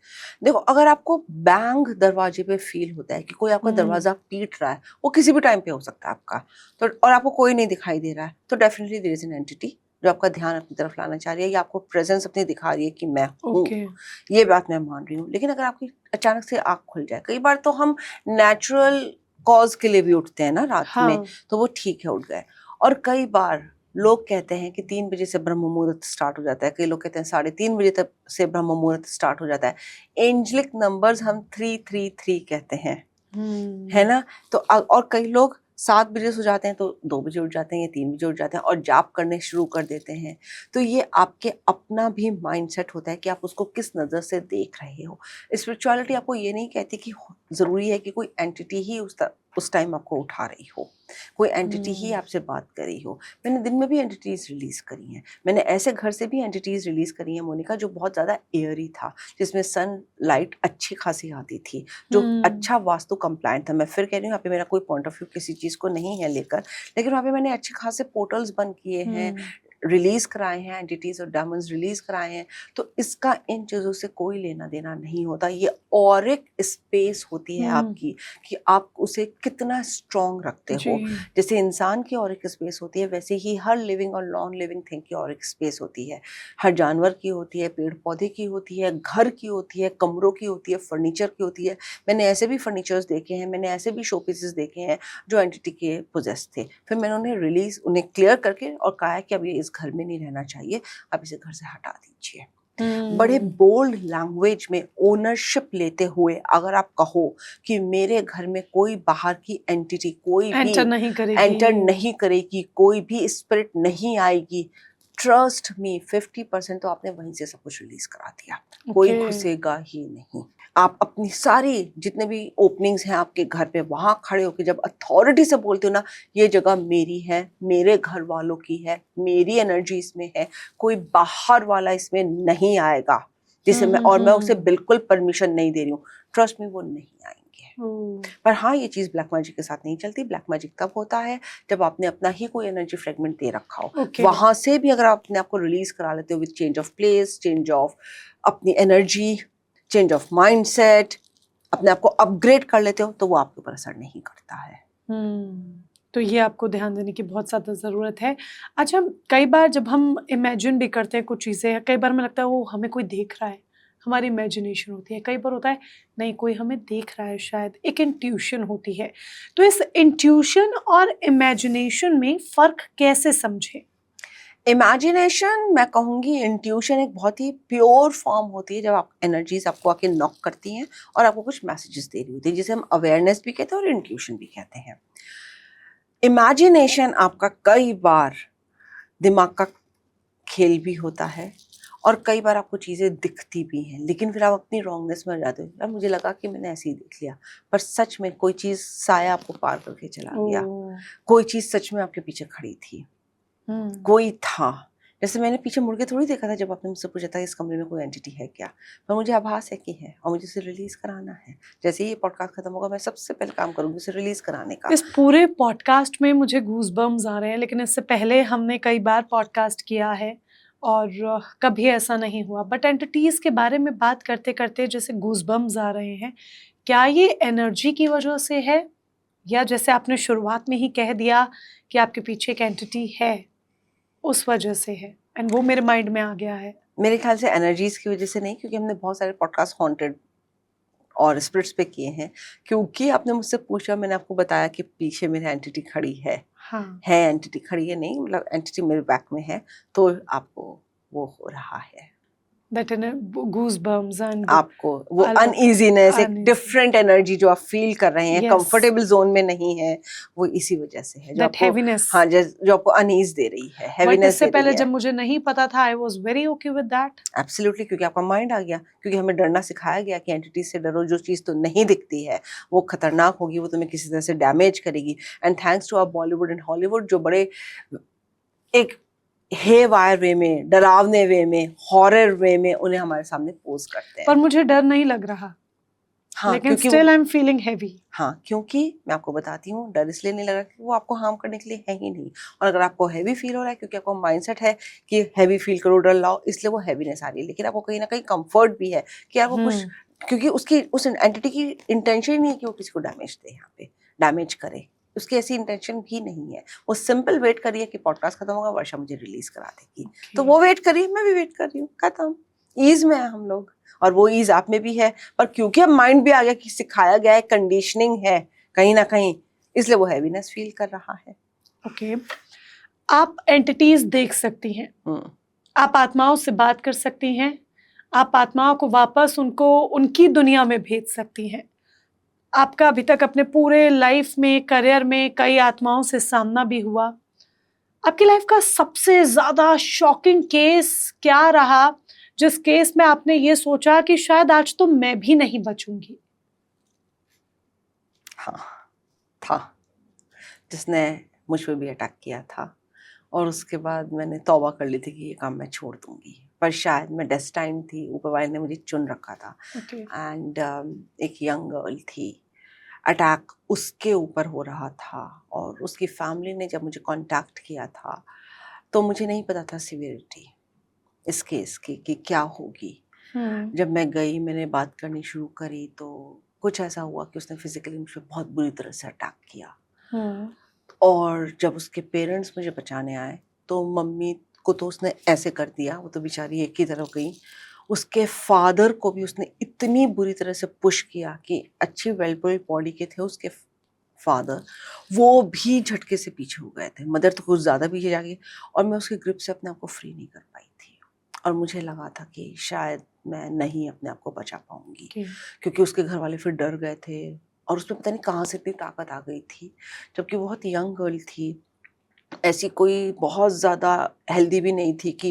देखो, अगर आपको बैंग दरवाजे पे फील होता है कि कोई आपका दरवाजा पीट रहा है, वो किसी भी टाइम पे हो सकता है आपका, तो और आपको कोई नहीं दिखाई दे रहा है, तो definitely there is an entity जो आपका ध्यान अपनी तरफ लाना चाह रही है या आपको प्रेजेंस अपनी दिखा रही है कि मैं हूँ। ओके। ये बात मैं मान रही हूँ। लेकिन अगर आपकी अचानक से आँख खुल जाए, कई बार तो हम नेचुरल कॉज के लिए भी उठते हैं ना रात में, हाँ। तो वो ठीक है, उठ गए। और कई बार लोग कहते हैं कि 3 बजे से ब्रह्म मुहूर्त स्टार्ट हो जाता है, कई लोग कहते हैं 3:30 बजे तक से ब्रह्म मुहूर्त स्टार्ट हो जाता है। एंजेलिक नंबर्स हम 333 कहते हैं, है ना? तो और कई लोग 7 बजे सो जाते हैं तो 2 बजे उठ जाते हैं या 3 बजे उठ जाते हैं और जाप करने शुरू कर देते हैं। तो ये आपके अपना भी माइंडसेट होता है कि आप उसको किस नज़र से देख रहे हो। स्पिरिचुअलिटी आपको ये नहीं कहती कि ज़रूरी है कि कोई एंटिटी ही उस टाइम आपको उठा रही हो, कोई एंटिटी ही आपसे बात कर रही हो। मैंने दिन में भी एंटिटीज़ रिलीज़ करी हैं। मैंने ऐसे घर से भी एंटिटीज़ रिलीज़ करी हैं मोनिका, जो बहुत ज़्यादा एयरी था, जिसमें सनलाइट अच्छी खासी आती थी, जो अच्छा वास्तु कंप्लायंट था। मैं फिर कह रही हूँ, यहाँ पे मेरा कोई पॉइंट ऑफ व्यू किसी चीज़ को नहीं है लेकर, लेकिन वहाँ पे मैंने अच्छे खासे पोर्टल्स बंद किए हैं, रिलीज कराए हैं, एंटिटीज और डायमंड्स रिलीज कराए हैं। तो इसका इन चीज़ों से कोई लेना देना नहीं होता। ये ऑरिक स्पेस होती है आपकी, कि आप उसे कितना स्ट्रॉन्ग रखते हो। जैसे इंसान की ऑरिक स्पेस होती है, वैसे ही हर लिविंग और नॉन लिविंग थिंग की ऑरिक स्पेस होती है। हर जानवर की होती है, पेड़ पौधे की होती है, घर की होती है, कमरों की होती है, फर्नीचर की होती है। मैंने ऐसे भी फर्नीचर्स देखे हैं, मैंने ऐसे भी शो पीसेस देखे हैं जो एंटिटी के पोजेस थे। फिर मैंने उन्हें क्लियर करके और कहा है कि अब ये इस घर में नहीं रहना चाहिए, आप इसे घर से हटा दीजिए। बड़े बोल्ड लैंग्वेज में ओनरशिप लेते हुए अगर आप कहो कि मेरे घर में कोई बाहर की एंटिटी कोई भी एंटर नहीं करेगी, कोई भी स्पिरिट नहीं आएगी, ट्रस्ट मी 50% तो आपने वहीं से सब कुछ रिलीज करा दिया। कोई घुसेगा ही नहीं। आप अपनी सारी जितने भी ओपनिंग्स हैं आपके घर पे, वहां खड़े होकर जब अथॉरिटी से बोलते हो ना, ये जगह मेरी है, मेरे घर वालों की है, मेरी एनर्जी इसमें है, कोई बाहर वाला इसमें नहीं आएगा, जिसे मैं उसे बिल्कुल परमिशन नहीं दे रही हूँ, ट्रस्ट में वो नहीं आएंगे। पर हाँ, ये चीज ब्लैक मैजिक के साथ नहीं चलती। ब्लैक मैजिक तब होता है जब आपने अपना ही कोई एनर्जी फ्रेगमेंट दे रखा हो। वहां से भी अगर आप अपने आप को रिलीज करा लेते हो with change of place, change of अपनी एनर्जी, चेंज ऑफ माइंडसेट, अपने आप को अपग्रेड कर लेते हो, तो वो आपके ऊपर असर नहीं करता है। तो ये आपको ध्यान देने की बहुत ज़्यादा ज़रूरत है। अच्छा, कई बार जब हम इमेजिन भी करते हैं कुछ चीज़ें, कई बार हमें लगता है वो हमें कोई देख रहा है, हमारी इमेजिनेशन होती है। कई बार होता है नहीं, कोई हमें देख रहा है, शायद एक इंट्यूशन होती है। तो इस इंट्यूशन और इमेजिनेशन में फ़र्क कैसे समझें? इमेजिनेशन, मैं कहूँगी इंट्यूशन एक बहुत ही प्योर फॉर्म होती है, जब आप एनर्जीज आपको आके नॉक करती हैं और आपको कुछ मैसेजेस दे रही होती है, जिसे हम अवेयरनेस भी कहते हैं और इंट्यूशन भी कहते हैं। इमेजिनेशन आपका कई बार दिमाग का खेल भी होता है और कई बार आपको चीज़ें दिखती भी हैं, लेकिन फिर आप अपनी रॉन्गनेस में जाते हो, यार मुझे लगा कि मैंने ऐसे ही देख लिया, पर सच में कोई चीज़ साया आपको पार करके चला गया, कोई चीज़ सच में आपके पीछे खड़ी थी, कोई था। जैसे मैंने पीछे मुड़ के थोड़ी देखा था जब आपने मुझसे पूछा था इस कमरे में कोई एंटिटी है क्या, पर मुझे आभास है कि है और मुझे उसे रिलीज कराना है। जैसे ही ये पॉडकास्ट खत्म होगा, मैं सबसे पहले काम करूंगी उसे रिलीज कराने का। इस पूरे पॉडकास्ट में मुझे गूज़बम्स आ रहे हैं, लेकिन इससे पहले हमने कई बार पॉडकास्ट किया है और कभी ऐसा नहीं हुआ। बट एंटिटीज़ के बारे में बात करते करते जैसे गूज़बम्स आ रहे हैं, क्या ये एनर्जी की वजह से है, या जैसे आपने शुरुआत में ही कह दिया कि आपके पीछे एक एंटिटी है, उस वजह से है एंड वो मेरे माइंड में आ गया है? मेरे ख्याल से एनर्जीज की वजह से नहीं, क्योंकि हमने बहुत सारे पॉडकास्ट हॉन्टेड और स्पिरिट्स पे किए हैं। क्योंकि आपने मुझसे पूछा, मैंने आपको बताया कि पीछे मेरी एंटिटी खड़ी है। हाँ। है एंटिटी खड़ी है, नहीं मतलब एंटिटी मेरे बैक में है, तो आपको वो हो रहा है, That goosebumps and आपको वो अनईजीनेस, एक डिफरेंट एनर्जी जो आप फील कर रहे हैं, कंफर्टेबल जोन में नहीं है, वो इसी वजह से है जो आपको heaviness. हाँ, जो आपको अनईज दे रही है, हेवीनेस। इससे पहले जब मुझे नहीं पता था, I was very okay with that. Absolutely, क्योंकि आपका माइंड आ गया, क्योंकि हमें डरना सिखाया गया कि एंटिटी से डरो, जो चीज़ तो नहीं दिखती है वो खतरनाक होगी, वो तुम्हें किसी तरह से डैमेज करेगी। And thanks to our Bollywood and Hollywood, जो बड़े एक हेवायर वे में, डरावने वे में, हॉरर वे में उन्हें हमारे सामने पोज करते हैं। पर मुझे डर नहीं लग रहा, हाँ, लेकिन still I am feeling heavy. हाँ, क्योंकि मैं आपको बताती हूँ, डर इसलिए नहीं लगा कि वो आपको हार्म करने के लिए है ही नहीं। और अगर आपको हैवी फील हो रहा है क्योंकि आपका माइंडसेट है कि हैवी फील करो, डर लाओ, इसलिए वो हैवीनेस आ रही है। लेकिन आपको कहीं ना कहीं कंफर्ट भी है कि यार वो कुछ, क्योंकि उसकी उस एंटिटी की इंटेंशन ही नहीं है कि वो किसी को डैमेज दे, यहाँ पे डैमेज करे, उसकी ऐसी इंटेंशन भी नहीं है। वो सिंपल वेट करिए कि पॉडकास्ट खत्म होगा, वर्षा मुझे रिलीज करा देगी, तो वो वेट करिए, मैं भी वेट कर रही हूँ, खत्म। ईज में है हम लोग, और वो ईज आप में भी है, पर क्योंकि अब माइंड भी आ गया कि सिखाया गया है, कंडीशनिंग है कहीं ना कहीं, इसलिए वो हैवीनेस फील कर रहा है। ओके, आप एंटिटीज देख सकती हैं, आप आत्माओं से बात कर सकती हैं, आप आत्माओं को वापस उनको उनकी दुनिया में भेज सकती हैं। आपका अभी तक अपने पूरे लाइफ में, करियर में कई आत्माओं से सामना भी हुआ। आपकी लाइफ का सबसे ज्यादा शॉकिंग केस क्या रहा, जिस केस में आपने ये सोचा कि शायद आज तो मैं भी नहीं बचूंगी? हाँ, था, जिसने मुझ पे भी अटैक किया था, और उसके बाद मैंने तौबा कर ली थी कि ये काम मैं छोड़ दूंगी, पर शायद मैं डेस्टाइन थी, ऊपर वाले ने मुझे चुन रखा था। एंड एक यंग गर्ल थी, अटैक उसके ऊपर हो रहा था, और उसकी फैमिली ने जब मुझे कांटेक्ट किया था तो मुझे नहीं पता था सिवियरिटी इस केस की कि क्या होगी। जब मैं गई, मैंने बात करनी शुरू करी, तो कुछ ऐसा हुआ कि उसने फिजिकली मुझे बहुत बुरी तरह से अटैक किया। और जब उसके पेरेंट्स मुझे बचाने आए तो मम्मी को तो उसने ऐसे कर दिया, वो तो बेचारी एक ही तरफ गई। उसके फादर को भी उसने इतनी बुरी तरह से पुश किया कि अच्छी वेल बिल्ड बॉडी के थे उसके फादर, वो भी झटके से पीछे हो गए थे। मदर तो कुछ ज़्यादा पीछे जा गई, और मैं उसके ग्रिप से अपने आप को फ्री नहीं कर पाई थी। और मुझे लगा था कि शायद मैं नहीं अपने आप को बचा पाऊंगी, क्योंकि उसके घर वाले फिर डर गए थे, और उसमें पता नहीं कहाँ से इतनी ताकत आ गई थी, जबकि बहुत यंग गर्ल थी, ऐसी कोई बहुत ज़्यादा हेल्दी भी नहीं थी कि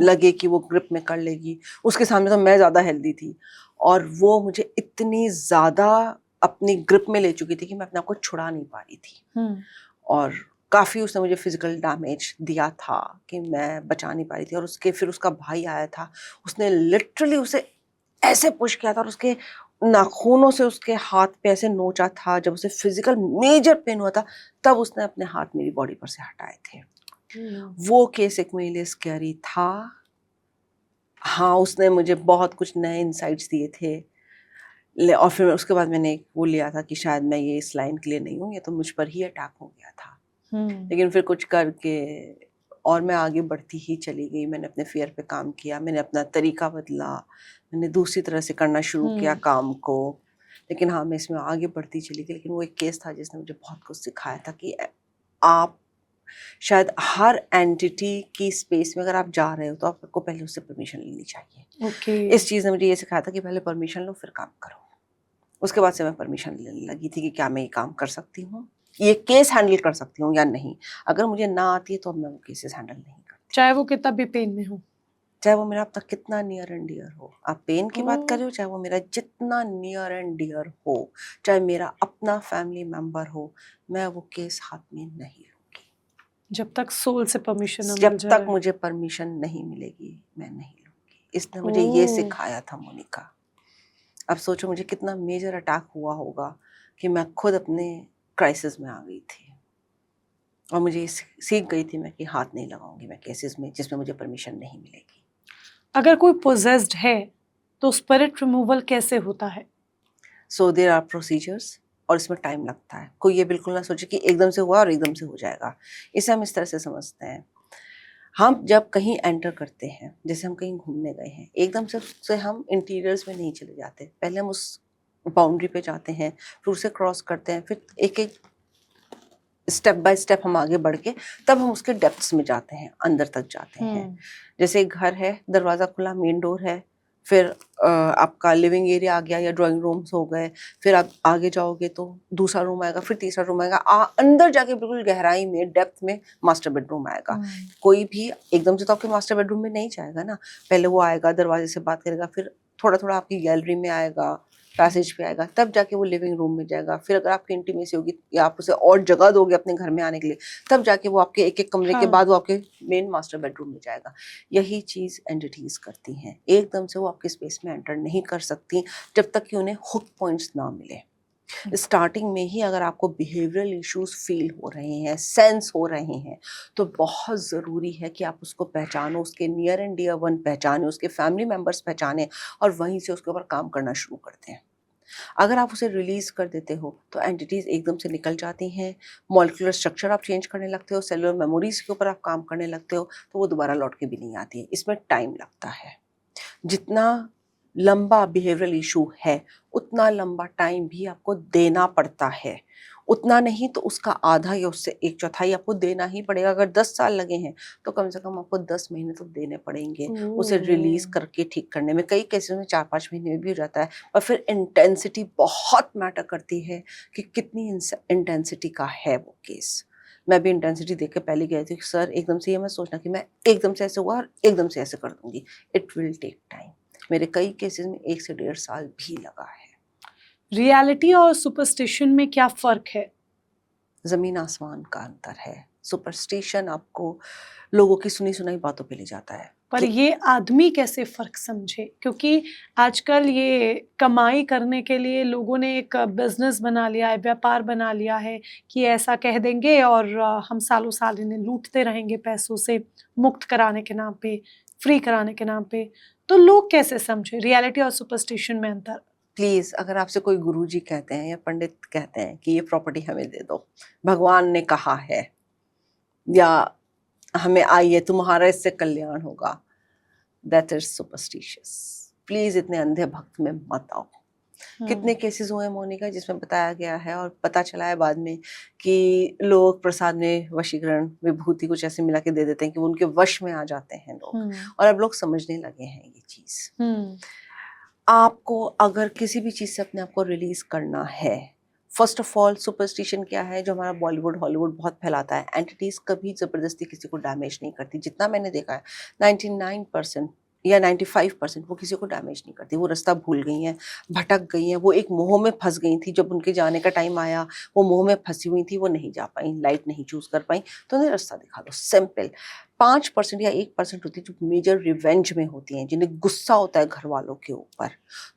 लगे कि वो ग्रिप में कर लेगी। उसके सामने तो मैं ज़्यादा हेल्दी थी, और वो मुझे इतनी ज़्यादा अपनी ग्रिप में ले चुकी थी कि मैं अपने आप को छुड़ा नहीं पा रही थी। और काफ़ी उसने मुझे फिजिकल डैमेज दिया था कि मैं बचा नहीं पा रही थी। और उसके फिर उसका भाई आया था, उसने लिटरली उसे ऐसे पुश किया था, और उसके नाखूनों से उसके हाथ पे ऐसे नोचा था। जब उसे फिजिकल मेजर पेन हुआ था, तब उसने अपने हाथ मेरी बॉडी पर से हटाए थे। वो केस एक मेरे लिए स्कैरी था। हाँ, उसने मुझे बहुत कुछ नए इंसाइट्स दिए थे, और फिर उसके बाद मैंने वो लिया था कि शायद मैं ये इस लाइन के लिए नहीं हूँ, ये तो मुझ पर ही अटैक हो गया था। लेकिन फिर कुछ करके और मैं आगे बढ़ती ही चली गई। मैंने अपने फियर पे काम किया, मैंने अपना तरीका बदला, मैंने दूसरी तरह से करना शुरू किया काम को। लेकिन हाँ, मैं इसमें आगे बढ़ती चली गई। लेकिन वो एक केस था जिसने मुझे बहुत कुछ सिखाया था कि आप शायद हर एंटिटी की स्पेस में अगर आप जा रहे हो तो आपको पहले उससे परमिशन लेनी चाहिए। इस चीज़ ने मुझे ये सिखाया था कि पहले परमिशन लो, फिर काम करो। उसके बाद से मैं परमिशन लेने लगी थी कि क्या मैं ये काम कर सकती हूँ, ये केस हैंडल कर सकती हूँ या नहीं। अगर मुझे ना आती है तो अब मैं वो केसेस हैंडल नहीं करती, चाहे वो कितना भी पेन में हो, चाहे वो मेरा अब तक कितना नियर एंड डियर हो। आप पेन की बात कर रहे हो, चाहे वो मेरा जितना नियर एंड डियर हो, चाहे मेरा अपना फैमिली मेंबर हो, मैं वो केस हाथ में नहीं लूंगी। जब तक सोल से परमिशन न मिल जब जाए। तक मुझे परमिशन नहीं मिलेगी, मैं नहीं लूंगी। इसने मुझे ये सिखाया था मोनिका। अब सोचो मुझे कितना मेजर अटैक हुआ होगा कि मैं खुद अपने क्राइसिस में आ गई थी, और मुझे सीख गई थी मैं कि हाथ नहीं लगाऊंगी मैं केसेस में जिसमें मुझे परमिशन नहीं मिलेगी। अगर कोई पोजेस्ड है तो स्पिरिट रिमूवल कैसे होता है? सो देयर आर प्रोसीजर्स, और इसमें टाइम लगता है। कोई ये बिल्कुल ना सोचे कि एकदम से हुआ और एकदम से हो जाएगा। इसे हम इस तरह से समझते हैं, हम जब कहीं एंटर करते हैं, जैसे हम कहीं घूमने गए हैं, एकदम से हम इंटीरियर्स में नहीं चले जाते। पहले हम उस बाउंड्री पे जाते हैं, फिर उसे क्रॉस करते हैं, फिर एक एक स्टेप बाय स्टेप हम आगे बढ़ के तब हम उसके डेप्थ्स में जाते हैं, अंदर तक जाते हैं। जैसे एक घर है, दरवाज़ा खुला, मेन डोर है, फिर आपका लिविंग एरिया आ गया या ड्राइंग रूम्स हो गए, फिर आप आगे जाओगे तो दूसरा रूम आएगा, फिर तीसरा रूम आएगा, अंदर जाके बिल्कुल गहराई में, डेप्थ में मास्टर बेडरूम आएगा। कोई भी एकदम से तो आपके मास्टर बेडरूम में नहीं जाएगा ना, पहले वो आएगा, दरवाजे से बात करेगा, फिर थोड़ा थोड़ा आपकी गैलरी में आएगा, पैसेज पे आएगा, तब जाके वो लिविंग रूम में जाएगा। फिर अगर आपकी इंटीमेसी होगी या आप उसे और जगह दोगे अपने घर में आने के लिए, तब जाके वो आपके एक एक कमरे के बाद वो आपके मेन मास्टर बेडरूम में जाएगा। यही चीज़ एंटिटीज करती हैं, एकदम से वो आपके स्पेस में एंटर नहीं कर सकती जब तक कि उन्हें हुक पॉइंट्स ना मिले। स्टार्टिंग में ही अगर आपको बिहेवियरल इश्यूज फील हो रहे हैं, सेंस हो रहे हैं, तो बहुत ज़रूरी है कि आप उसको पहचानो, उसके नियर एंड डियर वन पहचाने, उसके फैमिली मेम्बर्स पहचाने और वहीं से उसके ऊपर काम करना शुरू करते हैं। अगर आप उसे रिलीज कर देते हो तो एंटिटीज एकदम से निकल जाती हैं, मॉलिक्यूलर स्ट्रक्चर आप चेंज करने लगते हो, सेलुलर मेमोरीज के ऊपर आप काम करने लगते हो, तो वो दोबारा लौट के भी नहीं आती है। इसमें टाइम लगता है। जितना लंबा बिहेवियरल इशू है उतना लंबा टाइम भी आपको देना पड़ता है। उतना नहीं तो उसका आधा या उससे एक चौथाई आपको देना ही पड़ेगा। अगर 10 साल लगे हैं तो कम से कम आपको 10 महीने तो देने पड़ेंगे उसे रिलीज ओह! करके ठीक करने में। कई केसेस में 4-5 महीने में भी हो जाता है। पर फिर इंटेंसिटी बहुत मैटर करती है कि कितनी इंटेंसिटी का है वो केस। मैं भी इंटेंसिटी देख के पहले गई थी कि सर एकदम से ये मत सोचना कि मैं एकदम से ऐसे हुआ और एकदम से ऐसे कर दूंगी। It will take time. मेरे कई केसेस में 1 से 1.5 साल भी लगा है। रियलिटी और सुपरस्टिशन में क्या फ़र्क है? ज़मीन आसमान का अंतर है। सुपरस्टिशन आपको लोगों की सुनी सुनाई बातों पे ले जाता है पर कि ये आदमी कैसे फ़र्क समझे? क्योंकि आजकल ये कमाई करने के लिए लोगों ने एक बिज़नेस बना लिया है, व्यापार बना लिया है कि ऐसा कह देंगे और हम सालों-साल इन्हें लूटते रहेंगे पैसों से, मुक्त कराने के नाम पे, फ्री कराने के नाम पे। तो लोग कैसे समझे रियलिटी और सुपरस्टिशन में अंतर? प्लीज़ अगर आपसे कोई गुरुजी कहते हैं या पंडित कहते हैं कि ये प्रॉपर्टी हमें दे दो, भगवान ने कहा है या हमें आइए तुम्हारा इससे कल्याण होगा, दैट इज़ सुपरस्टिशियस। प्लीज़ इतने अंधे भक्त में मत आओ। कितने हुँ, केसेस हुए मोनिका जिसमें बताया गया है और पता चला है बाद में कि लोग प्रसाद में वशीकरण विभूति कुछ ऐसे मिला के दे देते हैं कि वो उनके वश में आ जाते हैं लोग। हुँ, और अब लोग समझने लगे हैं ये चीज़। हुँ, आपको अगर किसी भी चीज़ से अपने आप को रिलीज़ करना है, फर्स्ट ऑफ ऑल सुपरस्टिशन क्या है जो हमारा बॉलीवुड, हॉलीवुड बहुत फैलाता है। एंटिटीज़ कभी ज़बरदस्ती किसी को डैमेज नहीं करती। जितना मैंने देखा है 99% या 95% वो किसी को डैमेज नहीं करती। वो रास्ता भूल गई हैं, भटक गई हैं, वो एक मोह में फँस गई थी। जब उनके जाने का टाइम आया, वो मोह में फँसी हुई थी, वो नहीं जा पाईं, लाइट नहीं चूज़ कर पाईं, तो उन्हें रास्ता दिखा दो, सिंपल। 5% या 1% होती है जो मेजर रिवेंज में होती हैं, जिन्हें गुस्सा होता है घर वालों के ऊपर,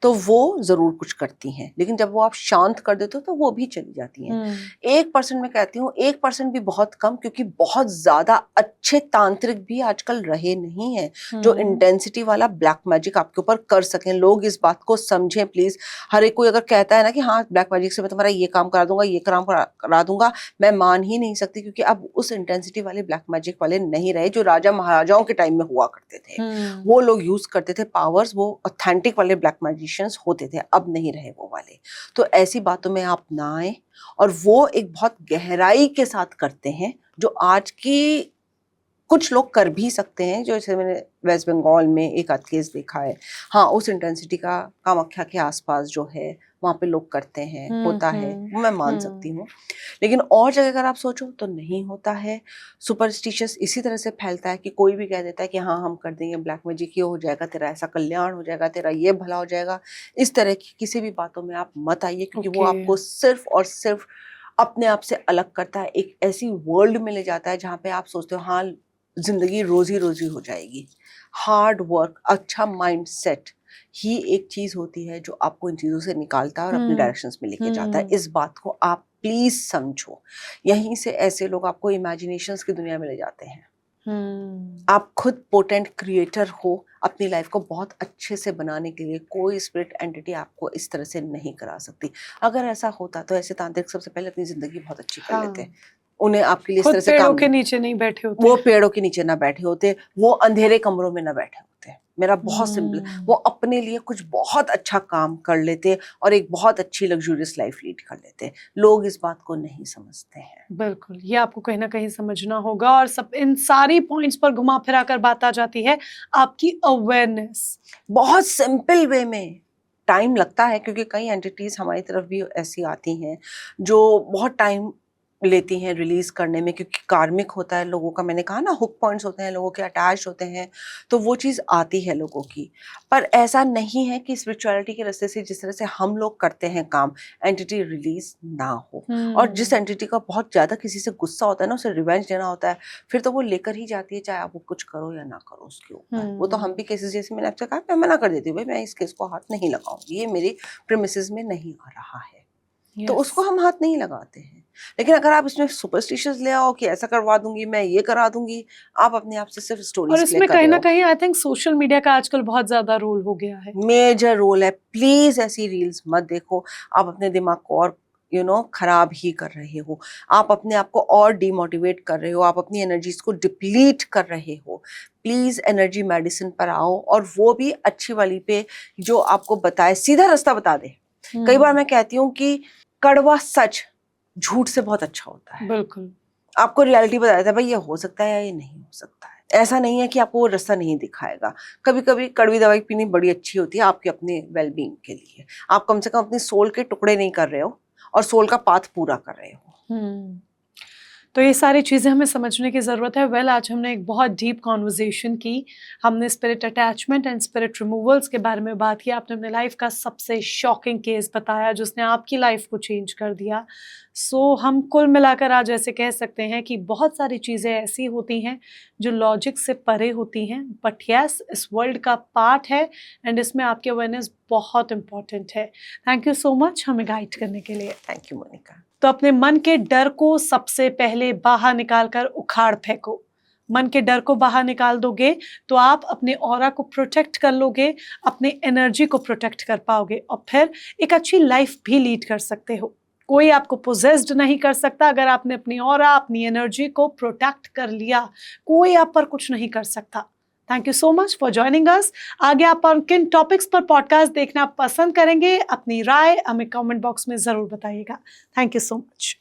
तो वो ज़रूर कुछ करती हैं। लेकिन जब वो आप शांत कर देते हो तो वो भी चली जाती हैं। हुँ, 1% मैं कहती हूँ 1% भी बहुत कम, क्योंकि बहुत ज़्यादा अच्छे तांत्रिक भी आजकल रहे नहीं हैं, जो हुँ, इंटेंसिटी वाला ब्लैक मैजिक आपके ऊपर कर सकें। लोग इस बात को समझें प्लीज़। हर एक कोई अगर कहता है ना कि हाँ, ब्लैक मैजिक से मैं तुम्हारा ये काम करा दूँगा, ये काम करा दूँगा, मैं मान ही नहीं सकती, क्योंकि अब उस इंटेंसिटी वाले ब्लैक मैजिक वाले नहीं रहे जो राजा महाराजाओं के टाइम में हुआ करते थे। हुँ, वो लोग यूज़ करते थे पावर्स, वो ऑथेंटिक वाले ब्लैक मैजिशियंस होते थे, अब नहीं रहे वो वाले। तो ऐसी बातों में आप ना आएँ। और वो एक बहुत गहराई के साथ करते हैं, जो आज की कुछ लोग कर भी सकते हैं, जो जैसे मैंने वेस्ट बंगाल में एक आध केस देखा है। हाँ, उस इंटेंसिटी का कामाख्या के आस-पास जो है, वहाँ पे लोग करते हैं, हुँ, होता है, हुँ, वो मैं मान सकती हुँ, हूँ। लेकिन और जगह अगर आप सोचो तो नहीं होता है। सुपरस्टिशियस इसी तरह से फैलता है कि कोई भी कह देता है कि हाँ, हम कर देंगे ब्लैक मैजिक, ये हो जाएगा, तेरा ऐसा कल्याण हो जाएगा, तेरा ये भला हो जाएगा। इस तरह की किसी भी बातों में आप मत आइए, क्योंकि वो ओके। आपको सिर्फ़ और सिर्फ़ अपने आप से अलग करता है। एक ऐसी वर्ल्ड में ले जाता है जहाँ पे आप सोचते हो हाँ, ज़िंदगी रोज़ी-रोज़ी हो जाएगी। हार्ड वर्क, अच्छा माइंडसेट ही एक चीज़ होती है जो आपको इन चीज़ों से निकालता है और अपने हुँ, डायरेक्शंस में लेके जाता है। हुँ, इस बात को आप प्लीज़ समझो। यहीं से ऐसे लोग आपको इमेजिनेशंस की दुनिया में ले जाते हैं। हुँ, आप खुद पोटेंट क्रिएटर हो, अपनी लाइफ को बहुत अच्छे से बनाने के लिए कोई स्पिरिट एंटिटी आपको इस तरह से नहीं करा सकती। अगर ऐसा होता तो ऐसे तांत्रिक सबसे पहले अपनी ज़िंदगी बहुत अच्छी कर लेते। हाँ, उन्हें आपके लिए इस खुद तरह से पेड़ों काम के नहीं, नीचे नहीं बैठे होते। वो पेड़ों के नीचे ना बैठे होते, वो अंधेरे कमरों में ना बैठे होते। मेरा बहुत सिंपल, वो हुँ, अपने लिए कुछ बहुत अच्छा काम कर लेते और एक बहुत अच्छी लग्ज़ूरियस लाइफ़ लीड कर लेते। लोग इस बात को नहीं समझते हैं। बिल्कुल, ये आपको कहीं न कहीं समझना होगा और सब इन सारी पॉइंट्स पर घुमा-फिरा कर बात आ जाती है आपकी अवेयरनेस। बहुत सिंपल वे में टाइम लगता है, क्योंकि कई एंटिटीज़ हमारी तरफ भी ऐसी आती हैं जो बहुत टाइम लेती हैं रिलीज़ करने में, क्योंकि कार्मिक होता है लोगों का। मैंने कहा ना, हुक पॉइंट्स होते हैं, लोगों के अटैच होते हैं, तो वो चीज़ आती है लोगों की। पर ऐसा नहीं है कि स्पिरिचुअलिटी के रास्ते से जिस तरह से हम लोग करते हैं काम, एंटिटी रिलीज़ ना हो। और जिस हुँ, एंटिटी का बहुत ज़्यादा किसी से गुस्सा होता है ना, उसे रिवेंज लेना होता है, फिर तो वो लेकर ही जाती है, चाहे आप वो कुछ करो या ना करो उसके ऊपर। वो तो हम भी हुँ, केसेस, जैसे मैंने आपसे कहा, मैं मना कर देती हूँ, भाई मैं इस केस को हाथ नहीं लगाऊंगी, ये मेरे प्रेमिसेस में नहीं आ रहा है। तो Yes. उसको हम हाथ नहीं लगाते हैं। लेकिन अगर आप इसमें सुपरस्टिशियस ले आओ कि ऐसा करवा दूंगी, मैं ये करा दूंगी, आप अपने आप से सिर्फ और स्टोरीज प्ले इसमें कर कहीं रहे ना हो। कहीं आई थिंक सोशल मीडिया का आजकल बहुत ज्यादा रोल हो गया है। मेजर रोल है। प्लीज ऐसी रील्स मत देखो, आप अपने दिमाग को और खराब ही कर रहे हो। आप अपने आप को और डिमोटिवेट कर रहे हो, आप अपनी एनर्जीज को डिप्लीट कर रहे हो। प्लीज एनर्जी मेडिसिन पर आओ, और वो भी अच्छी वाली पे, जो आपको बताए, सीधा रास्ता बता दे। कई बार मैं कहती हूँ कि कड़वा सच झूठ से बहुत अच्छा होता है। बिल्कुल। आपको रियलिटी बता देता है, भाई ये हो सकता है या ये नहीं हो सकता है। ऐसा नहीं है कि आपको वो रास्ता नहीं दिखाएगा। कभी कभी कड़वी दवाई पीनी बड़ी अच्छी होती है आपके अपने वेलबींग के लिए। आप कम से कम अपनी सोल के टुकड़े नहीं कर रहे हो और सोल का पाथ पूरा कर रहे हो। तो ये सारी चीज़ें हमें समझने की ज़रूरत है। वेल, आज हमने एक बहुत डीप कॉन्वर्जेशन की। हमने spirit attachment and spirit removals के बारे में बात की। आपने अपने लाइफ का सबसे शॉकिंग केस बताया जिसने आपकी लाइफ को चेंज कर दिया। सो हम कुल मिलाकर आज ऐसे कह सकते हैं कि बहुत सारी चीज़ें ऐसी होती हैं जो लॉजिक से परे होती हैं, बट यस, इस वर्ल्ड का पार्ट है एंड इसमें आपकी अवेयरनेस बहुत इंपॉर्टेंट है। थैंक यू सो मच हमें गाइड करने के लिए। Thank you Monica. तो अपने मन के डर को सबसे पहले बाहर निकालकर उखाड़ फेंको। मन के डर को बाहर निकाल दोगे तो आप अपने ऑरा को प्रोटेक्ट कर लोगे, अपने एनर्जी को प्रोटेक्ट कर पाओगे और फिर एक अच्छी लाइफ भी लीड कर सकते हो। कोई आपको पोजेस्ड नहीं कर सकता। अगर आपने अपनी ऑरा, अपनी एनर्जी को प्रोटेक्ट कर लिया, कोई आप पर कुछ नहीं कर सकता। Thank you so much for joining us. आगे आप और किन टॉपिक्स पर पॉडकास्ट देखना पसंद करेंगे, अपनी राय हमें कमेंट बॉक्स में जरूर बताइएगा। Thank you so much.